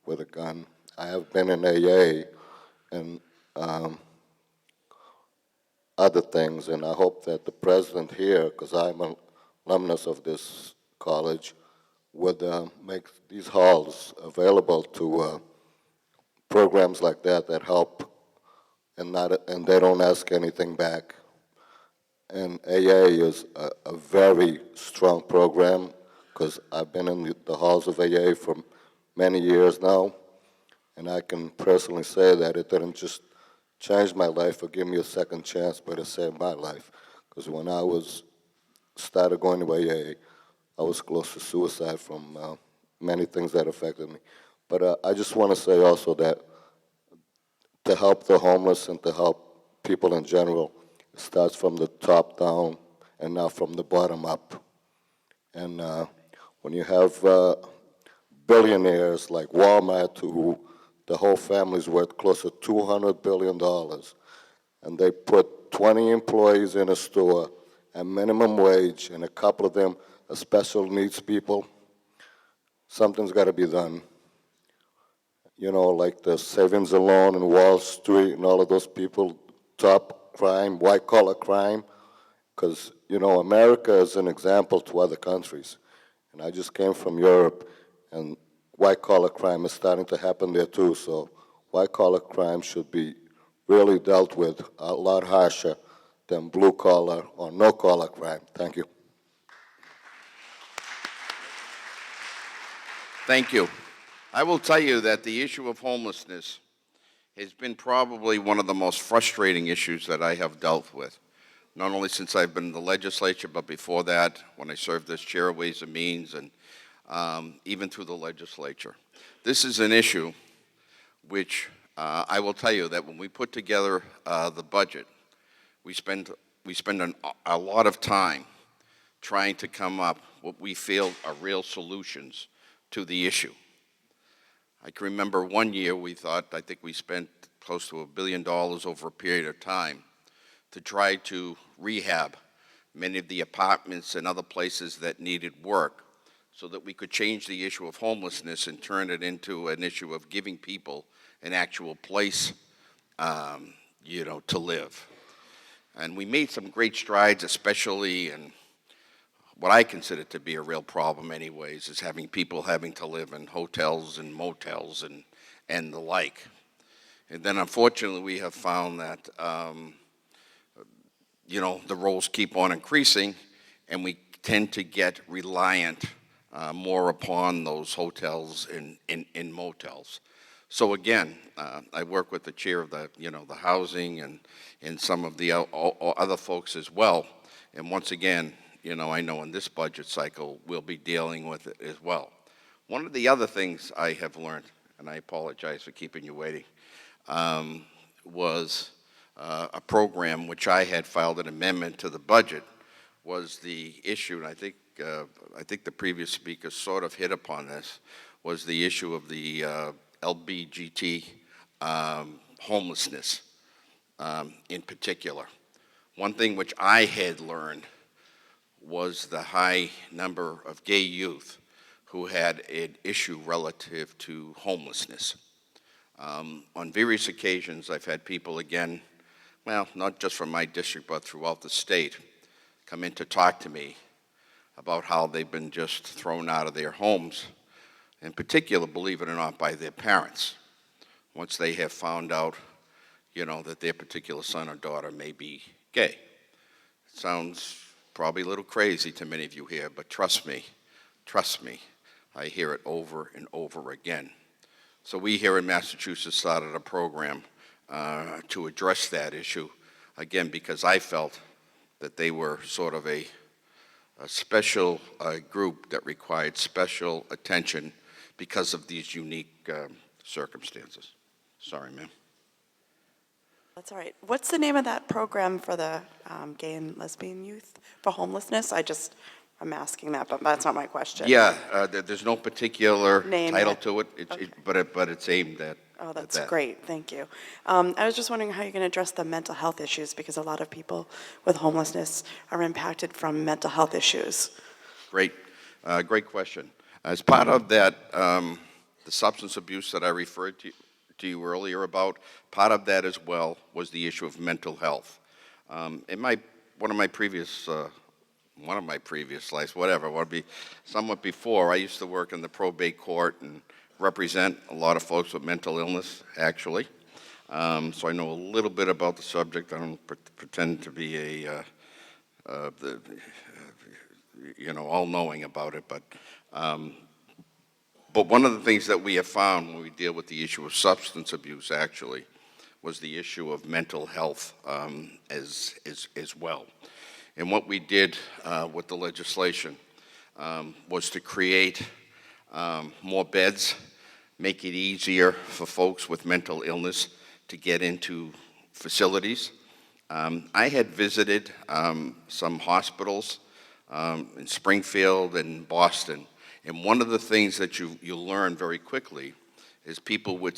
with a gun. I have been in AA and other things, and I hope that the president here, because I'm an alumnus of this college, would make these halls available to programs like that help, and they don't ask anything back. And AA is a very strong program, because I've been in the halls of AA for many years now, and I can personally say that it didn't just change my life or give me a second chance, but it saved my life. Because when I started going to AA, I was close to suicide from many things that affected me. But I just want to say also that to help the homeless and to help people in general, it starts from the top down and not from the bottom up. And when you have billionaires like Walmart, who the whole family's worth close to $200 billion, and they put 20 employees in a store at minimum wage, and a couple of them are special needs people, something's got to be done. You know, like the savings and loan in Wall Street and all of those people, top crime, white-collar crime, because, you know, America is an example to other countries. And I just came from Europe, and white-collar crime is starting to happen there too, so white-collar crime should be really dealt with a lot harsher than blue-collar or no-collar crime. Thank you.
Thank you. I will tell you that the issue of homelessness has been probably one of the most frustrating issues that I have dealt with, not only since I've been in the legislature, but before that, when I served as chair of Ways and Means, and even through the legislature. This is an issue which I will tell you that when we put together the budget, we spend a lot of time trying to come up what we feel are real solutions to the issue. I can remember one year I think we spent close to $1 billion over a period of time to try to rehab many of the apartments and other places that needed work so that we could change the issue of homelessness and turn it into an issue of giving people an actual place, to live. And we made some great strides, especially in what I consider to be a real problem anyways, is having people having to live in hotels and motels and the like. And then unfortunately we have found that, the rolls keep on increasing, and we tend to get reliant more upon those hotels and motels. So again, I work with the chair of the housing and some of the other folks as well. And once again, I know in this budget cycle, we'll be dealing with it as well. One of the other things I have learned, and I apologize for keeping you waiting, was a program which I had filed an amendment to the budget, was the issue, and I think the previous speaker sort of hit upon this, was the issue of the LBGT homelessness in particular. One thing which I had learned was the high number of gay youth who had an issue relative to homelessness. On various occasions, I've had people again, well, not just from my district, but throughout the state, come in to talk to me about how they've been just thrown out of their homes, in particular, believe it or not, by their parents, once they have found out, that their particular son or daughter may be gay. It sounds probably a little crazy to many of you here, but trust me, I hear it over and over again. So we here in Massachusetts started a program to address that issue, again, because I felt that they were sort of a special group that required special attention because of these unique circumstances. Sorry, ma'am.
That's all right. What's the name of that program for the gay and lesbian youth for homelessness? I'm asking that, but that's not my question.
Yeah, there's no particular
Name
title
yet.
to it,
Okay.
but it's aimed at
Oh, that's
that.
great. Thank you. I was just wondering how you're going to address the mental health issues, because a lot of people with homelessness are impacted from mental health issues.
Great question. As part of that, the substance abuse that I referred to you earlier about, part of that as well was the issue of mental health. In one of my previous lives, whatever, it would be somewhat before, I used to work in the probate court and represent a lot of folks with mental illness, actually. So I know a little bit about the subject. I don't pretend to be all-knowing about it, but one of the things that we have found when we deal with the issue of substance abuse, actually, was the issue of mental health as well. And what we did with the legislation was to create more beds, make it easier for folks with mental illness to get into facilities. I had visited some hospitals in Springfield and Boston. And one of the things that you learn very quickly is people with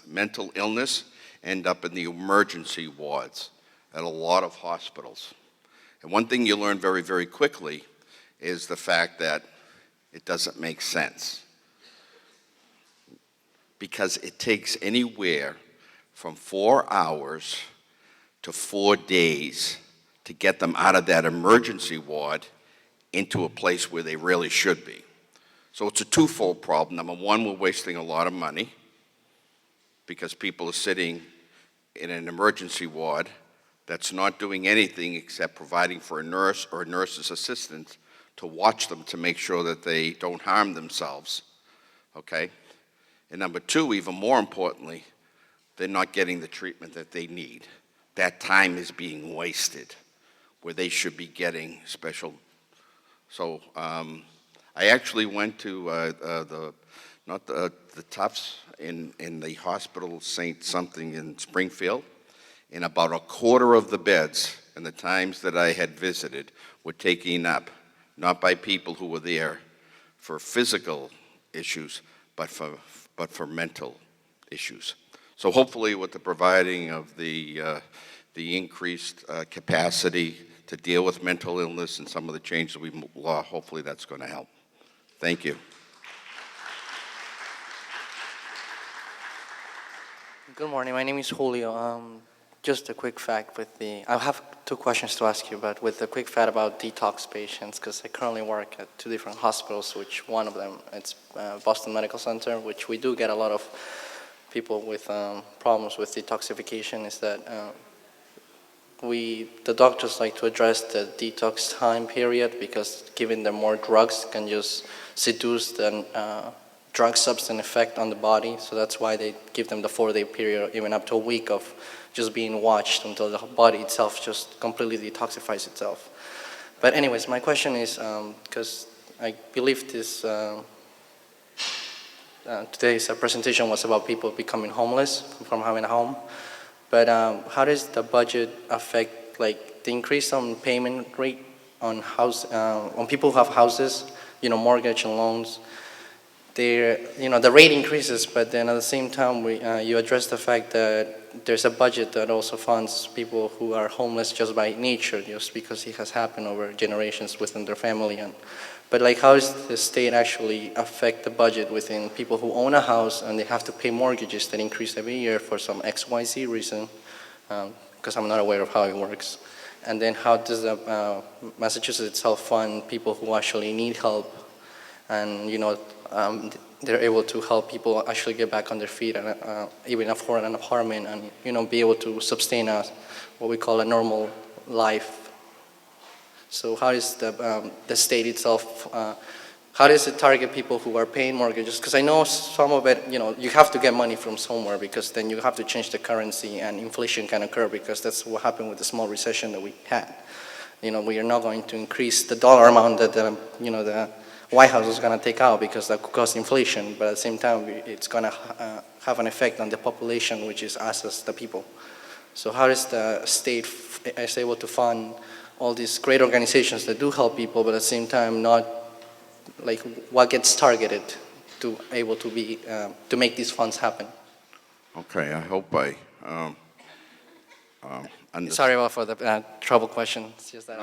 mental illness end up in the emergency wards at a lot of hospitals. And one thing you learn very, very quickly is the fact that it doesn't make sense. Because it takes anywhere from 4 hours to 4 days to get them out of that emergency ward into a place where they really should be. So it's a twofold problem. Number one, we're wasting a lot of money because people are sitting in an emergency ward that's not doing anything except providing for a nurse or a nurse's assistant to watch them to make sure that they don't harm themselves, okay? And number two, even more importantly, they're not getting the treatment that they need. That time is being wasted where they should be getting special. So I actually went to the Tufts in the hospital St. something in Springfield, and about a quarter of the beds in the times that I had visited were taken up, not by people who were there for physical issues, but for mental issues. So hopefully with the providing of the increased capacity to deal with mental illness and some of the changes we law, hopefully that's going to help. Thank you.
Good morning, my name is Julio. Just a quick fact I have two questions to ask you, but with a quick fact about detox patients, because I currently work at 2 different hospitals, which one of them, it's Boston Medical Center, which we do get a lot of people with problems with detoxification, is that the doctors like to address the detox time period because giving them more drugs can just seduce the drug substance effect on the body. So that's why they give them the 4-day period, even up to a week of just being watched until the body itself just completely detoxifies itself. But anyways, my question is, because I believe today's presentation was about people becoming homeless from having a home. But how does the budget affect, like, the increase on payment rate on people who have houses, mortgage and loans? The rate increases, but then at the same time, you address the fact that there's a budget that also funds people who are homeless just by nature, just because it has happened over generations within their family. But like, how does the state actually affect the budget within people who own a house and they have to pay mortgages that increase every year for some XYZ reason? Because I'm not aware of how it works. And then how does Massachusetts itself fund people who actually need help, and they're able to help people actually get back on their feet and even afford an apartment and be able to sustain what we call a normal life. So how is the state itself, how does it target people who are paying mortgages? Because I know some of it, you have to get money from somewhere, because then you have to change the currency and inflation can occur, because that's what happened with the small recession that we had. We are not going to increase the dollar amount that the White House is going to take out, because that could cause inflation, but at the same time, it's going to have an effect on the population, which is us as the people. So how is the state is able to fund all these great organizations that do help people, but at the same time not, like, what gets targeted to able to be, to make these funds happen?
Okay, I hope I understand.
Sorry for the trouble question. It's just that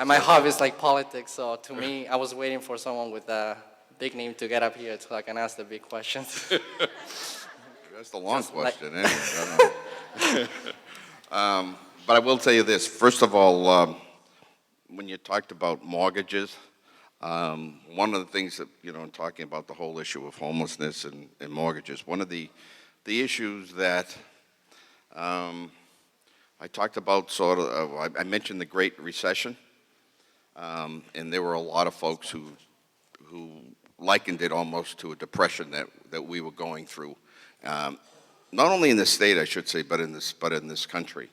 my hobby is like politics, so to me, I was waiting for someone with a big name to get up here so I can ask the big questions.
That's the long question, anyway. But I will tell you this. First of all, when you talked about mortgages, one of the things that, in talking about the whole issue of homelessness and mortgages, one of the issues that I talked about I mentioned the Great Recession, and there were a lot of folks who likened it almost to a depression that we were going through, not only in the state, I should say, but in this country.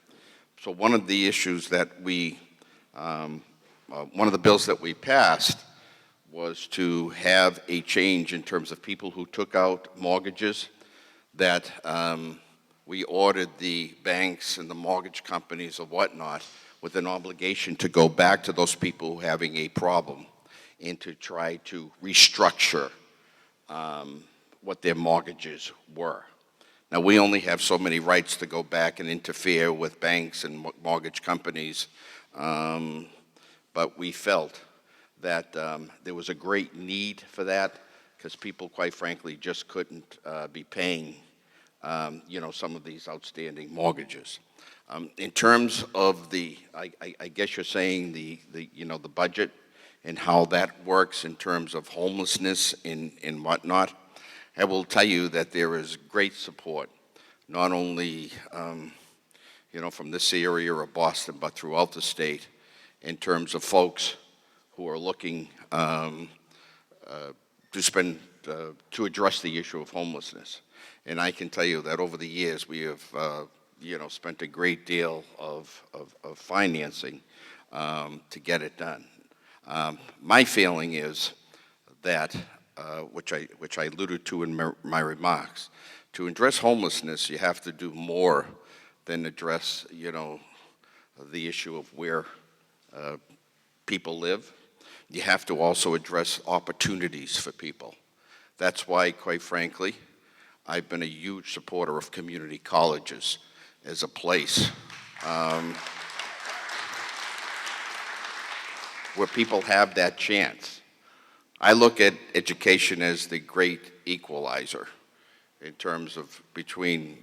So one of the issues that one of the bills that we passed was to have a change in terms of people who took out mortgages that we ordered the banks and the mortgage companies or whatnot with an obligation to go back to those people having a problem and to try to restructure what their mortgages were. Now, we only have so many rights to go back and interfere with banks and mortgage companies, but we felt that there was a great need for that because people, quite frankly, just couldn't be paying some of these outstanding mortgages. In terms of I guess you're saying the budget and how that works in terms of homelessness and whatnot, I will tell you that there is great support, not only from this area or Boston, but throughout the state, in terms of folks who are looking to address the issue of homelessness. And I can tell you that over the years we have spent a great deal of financing to get it done. My feeling is that, which I alluded to in my remarks, to address homelessness, you have to do more than address, the issue of where people live. You have to also address opportunities for people. That's why, quite frankly, I've been a huge supporter of community colleges as a place where people have that chance. I look at education as the great equalizer in terms of between,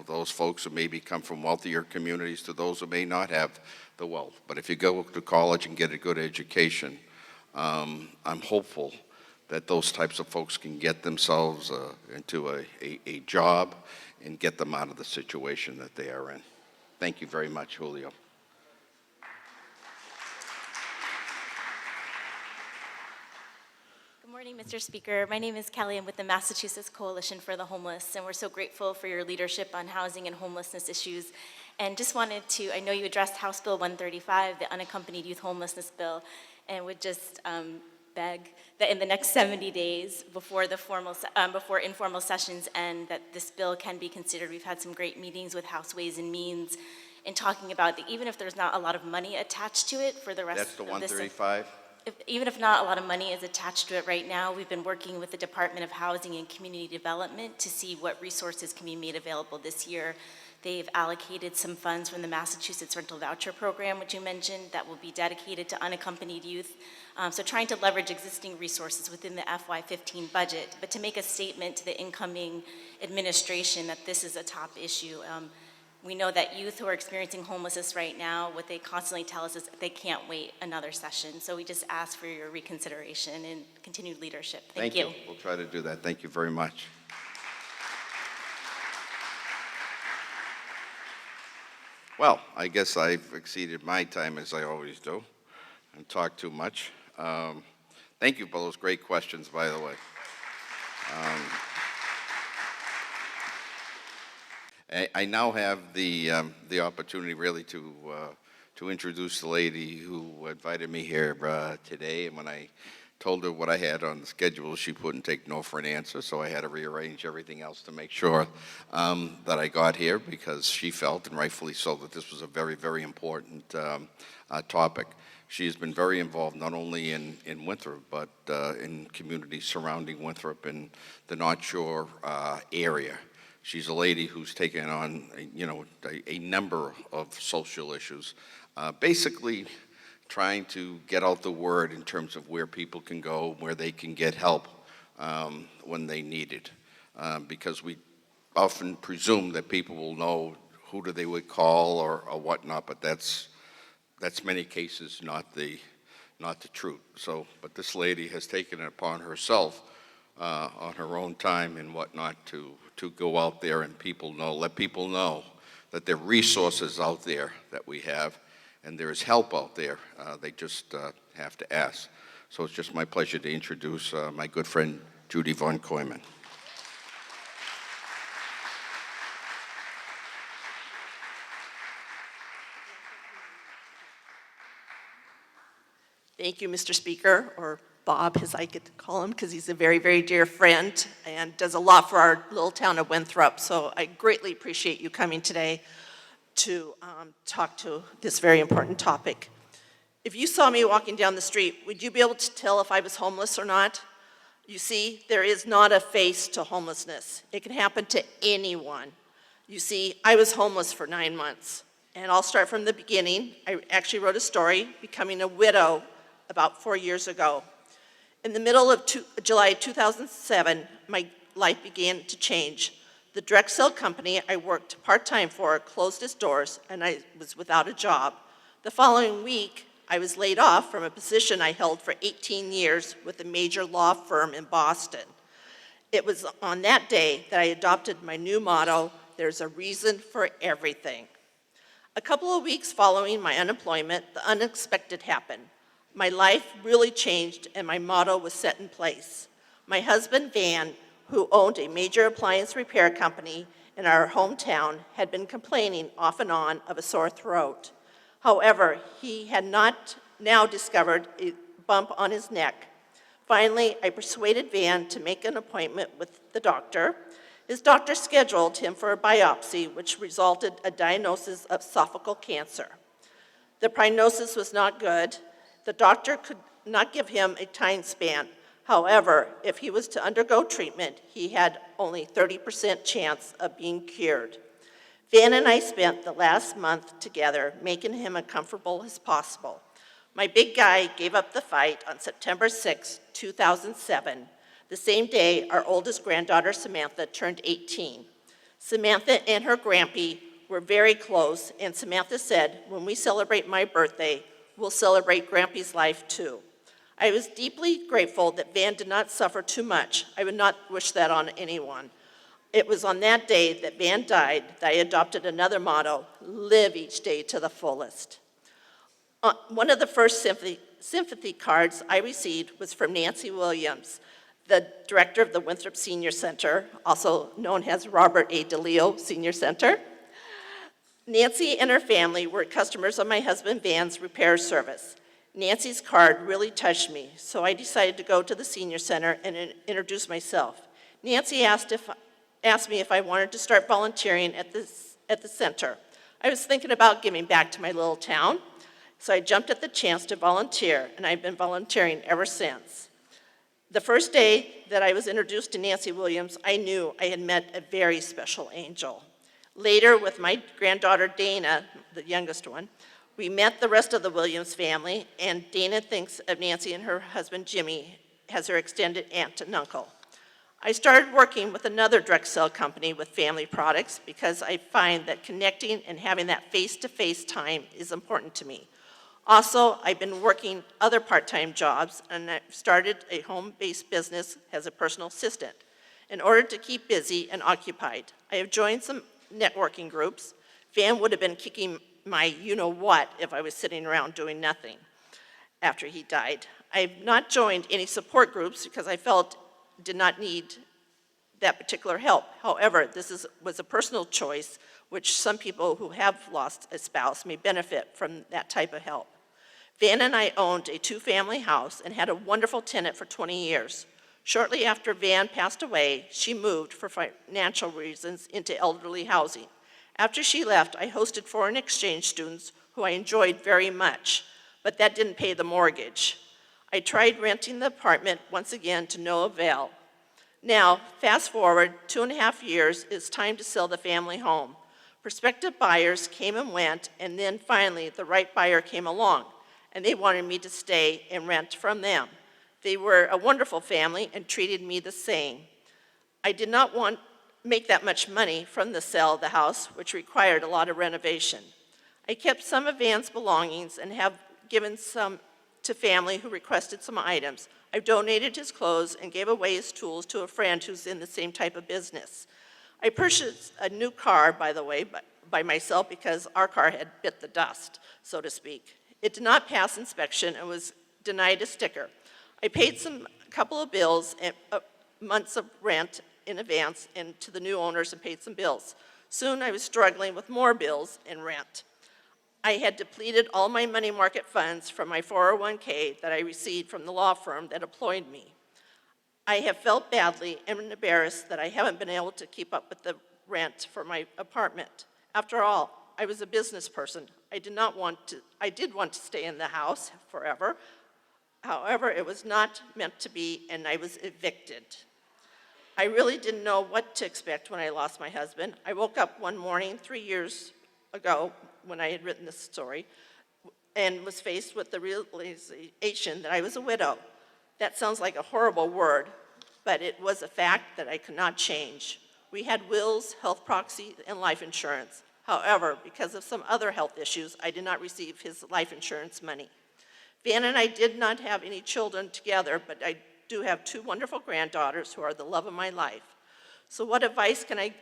those folks who maybe come from wealthier communities to those who may not have the wealth. But if you go to college and get a good education, I'm hopeful that those types of folks can get themselves into a job and get them out of the situation that they are in. Thank you very much, Julio.
Good morning, Mr. Speaker. My name is Kelly. I'm with the Massachusetts Coalition for the Homeless, and we're so grateful for your leadership on housing and homelessness issues. And just wanted to, I know you addressed House Bill 135, the unaccompanied youth homelessness bill, and would just beg that in the next 70 days before informal sessions end, that this bill can be considered. We've had some great meetings with House Ways and Means in talking about that, even if there's not a lot of money attached to it for the rest of this.
That's the 135?
Even if not a lot of money is attached to it right now, we've been working with the Department of Housing and Community Development to see what resources can be made available this year. They've allocated some funds from the Massachusetts Rental Voucher Program, which you mentioned, that will be dedicated to unaccompanied youth. So trying to leverage existing resources within the FY15 budget, but to make a statement to the incoming administration that this is a top issue. We know that youth who are experiencing homelessness right now, what they constantly tell us is they can't wait another session. So we just ask for your reconsideration and continued leadership. Thank you.
We'll try to do that. Thank you very much. Well, I guess I've exceeded my time as I always do and talk too much. Thank you for those great questions, by the way. I now have the opportunity really to introduce the lady who invited me here today. And when I told her what I had on the schedule, she wouldn't take no for an answer, so I had to rearrange everything else to make sure that I got here, because she felt, and rightfully so, that this was a very, very important topic. She has been very involved not only in Winthrop, but in communities surrounding Winthrop and the North Shore area. She's a lady who's taken on, a number of social issues, basically trying to get out the word in terms of where people can go, where they can get help when they need it. Because we often presume that people will know who they would call or whatnot, but that's many cases not the truth. So, but this lady has taken it upon herself on her own time and whatnot to go out there and let people know that there are resources out there that we have, and there is help out there. They just have to ask. So it's just my pleasure to introduce my good friend, Judie VanKooiman.
Thank you, Mr. Speaker, or Bob, as I get to call him, because he's a very, very dear friend and does a lot for our little town of Winthrop. So I greatly appreciate you coming today to talk to this very important topic. If you saw me walking down the street, would you be able to tell if I was homeless or not? You see, there is not a face to homelessness. It can happen to anyone. You see, I was homeless for 9 months. And I'll start from the beginning. I actually wrote a story, becoming a widow about 4 years ago. In the middle of July 2007, my life began to change. The direct sale company I worked part-time for closed its doors, and I was without a job. The following week, I was laid off from a position I held for 18 years with a major law firm in Boston. It was on that day that I adopted my new motto, "There's a reason for everything." A couple of weeks following my unemployment, the unexpected happened. My life really changed and my motto was set in place. My husband, Van, who owned a major appliance repair company in our hometown, had been complaining off and on of a sore throat. However, he had not now discovered a bump on his neck. Finally, I persuaded Van to make an appointment with the doctor. His doctor scheduled him for a biopsy, which resulted in a diagnosis of esophageal cancer. The prognosis was not good. The doctor could not give him a time span. However, if he was to undergo treatment, he had only 30% chance of being cured. Van and I spent the last month together, making him as comfortable as possible. My big guy gave up the fight on September 6, 2007. The same day, our oldest granddaughter, Samantha, turned 18. Samantha and her grampy were very close, and Samantha said, "When we celebrate my birthday, we'll celebrate Grampy's life too." I was deeply grateful that Van did not suffer too much. I would not wish that on anyone. It was on that day that Van died that I adopted another motto, "Live each day to the fullest." One of the first sympathy cards I received was from Nancy Williams, the director of the Winthrop Senior Center, also known as Robert DeLeo Senior Center. Nancy and her family were customers of my husband Van's repair service. Nancy's card really touched me, so I decided to go to the senior center and introduce myself. Nancy asked me if I wanted to start volunteering at the center. I was thinking about giving back to my little town, so I jumped at the chance to volunteer, and I've been volunteering ever since. The first day that I was introduced to Nancy Williams, I knew I had met a very special angel. Later, with my granddaughter Dana, the youngest one, we met the rest of the Williams family, and Dana thinks of Nancy and her husband Jimmy as her extended aunt and uncle. I started working with another direct sale company with family products because I find that connecting and having that face-to-face time is important to me. Also, I've been working other part-time jobs, and I started a home-based business as a personal assistant. In order to keep busy and occupied, I have joined some networking groups. Van would have been kicking my you-know-what if I was sitting around doing nothing after he died. I have not joined any support groups because I felt did not need that particular help. However, this was a personal choice, which some people who have lost a spouse may benefit from that type of help. Van and I owned a two-family house and had a wonderful tenant for 20 years. Shortly after Van passed away, she moved for financial reasons into elderly housing. After she left, I hosted foreign exchange students who I enjoyed very much, but that didn't pay the mortgage. I tried renting the apartment once again to no avail. Now, fast forward 2.5 years, it's time to sell the family home. Prospective buyers came and went, and then finally the right buyer came along, and they wanted me to stay and rent from them. They were a wonderful family and treated me the same. I did not want make that much money from the sale of the house, which required a lot of renovation. I kept some of Van's belongings and have given some to family who requested some items. I've donated his clothes and gave away his tools to a friend who's in the same type of business. I purchased a new car, by the way, by myself because our car had bit the dust, so to speak. It did not pass inspection and was denied a sticker. I paid a couple of bills and months of rent in advance and to the new owners and paid some bills. Soon I was struggling with more bills and rent. I had depleted all my money market funds from my 401k that I received from the law firm that employed me. I have felt badly and embarrassed that I haven't been able to keep up with the rent for my apartment. After all, I was a business person. I did want to stay in the house forever. However, it was not meant to be, and I was evicted. I really didn't know what to expect when I lost my husband. I woke up one morning 3 years ago when I had written this story and was faced with the realization that I was a widow. That sounds like a horrible word, but it was a fact that I could not change. We had wills, health proxy, and life insurance. However, because of some other health issues, I did not receive his life insurance money. Van and I did not have any children together, but I do have 2 wonderful granddaughters who are the love of my life. So what advice can I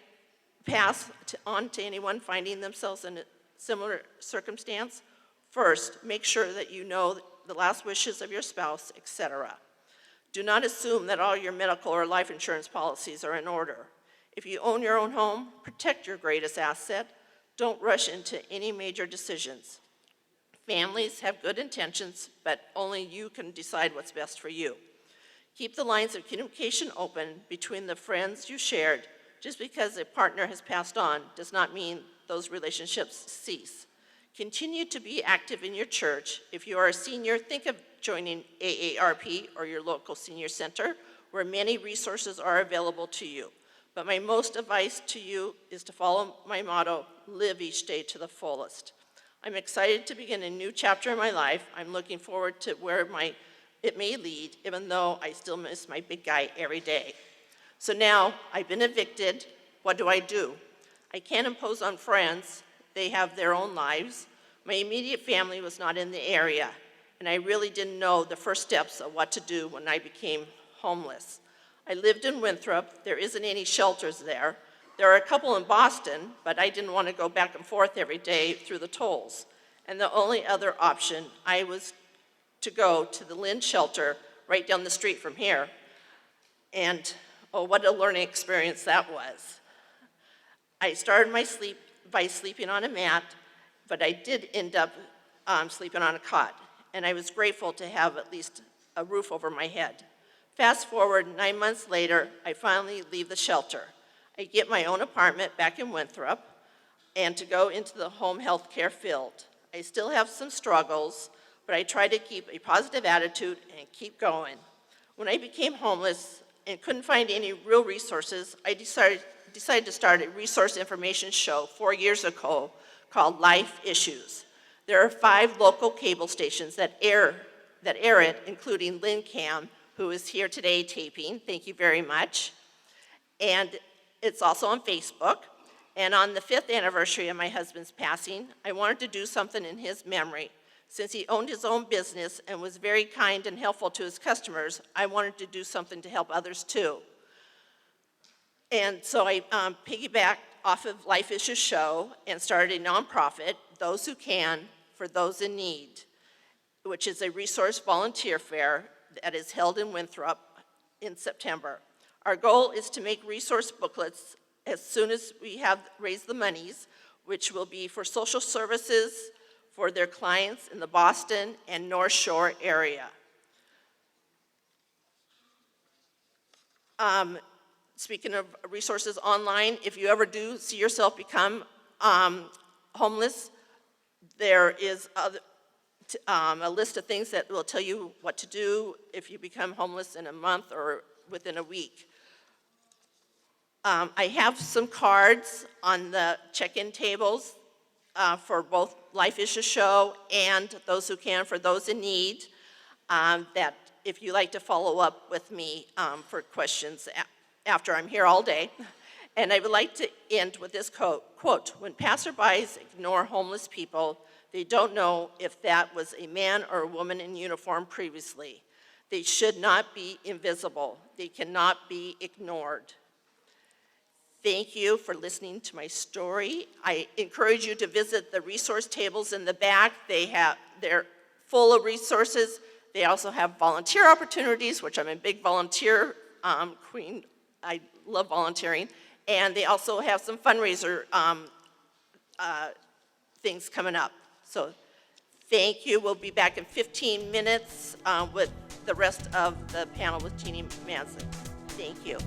pass on to anyone finding themselves in a similar circumstance? First, make sure that you know the last wishes of your spouse, etc. Do not assume that all your medical or life insurance policies are in order. If you own your own home, protect your greatest asset. Don't rush into any major decisions. Families have good intentions, but only you can decide what's best for you. Keep the lines of communication open between the friends you shared. Just because a partner has passed on does not mean those relationships cease. Continue to be active in your church. If you are a senior, think of joining AARP or your local senior center, where many resources are available to you. But my most advice to you is to follow my motto, live each day to the fullest. I'm excited to begin a new chapter in my life. I'm looking forward to where it may lead, even though I still miss my big guy every day. So now I've been evicted. What do? I can't impose on friends. They have their own lives. My immediate family was not in the area, and I really didn't know the first steps of what to do when I became homeless. I lived in Winthrop. There isn't any shelters there. There are a couple in Boston, but I didn't want to go back and forth every day through the tolls. And the only other option was to go to the Lynn shelter right down the street from here. And oh, what a learning experience that was. I started my sleep by sleeping on a mat, but I did end up sleeping on a cot. And I was grateful to have at least a roof over my head. Fast forward 9 months later, I finally leave the shelter. I get my own apartment back in Winthrop and to go into the home health care field. I still have some struggles, but I try to keep a positive attitude and keep going. When I became homeless and couldn't find any real resources, I decided to start a resource information show 4 years ago called Life Issues. There are 5 local cable stations that air it, including LynnCAM, who is here today taping. Thank you very much. And it's also on Facebook. And on the 5th anniversary of my husband's passing, I wanted to do something in his memory. Since he owned his own business and was very kind and helpful to his customers, I wanted to do something to help others too. And so I piggybacked off of Life Issues Show and started a nonprofit, Those Who Can, for Those in Need, which is a resource volunteer fair that is held in Winthrop in September. Our goal is to make resource booklets as soon as we have raised the monies, which will be for social services for their clients in the Boston and North Shore area. Speaking of resources online, if you ever do see yourself become homeless, there is a list of things that will tell you what to do if you become homeless in a month or within a week. I have some cards on the check-in tables for both Life Issues Show and Those Who Can for Those in Need, that if you like to follow up with me for questions after I'm here all day. And I would like to end with this quote, when passerbys ignore homeless people, they don't know if that was a man or a woman in uniform previously. They should not be invisible. They cannot be ignored. Thank you for listening to my story. I encourage you to visit the resource tables in the back. They're full of resources. They also have volunteer opportunities, which I'm a big volunteer queen. I love volunteering. And they also have some fundraiser things coming up. So thank you. We'll be back in 15 minutes with the rest of the panel with Jeannie Manson. Thank you.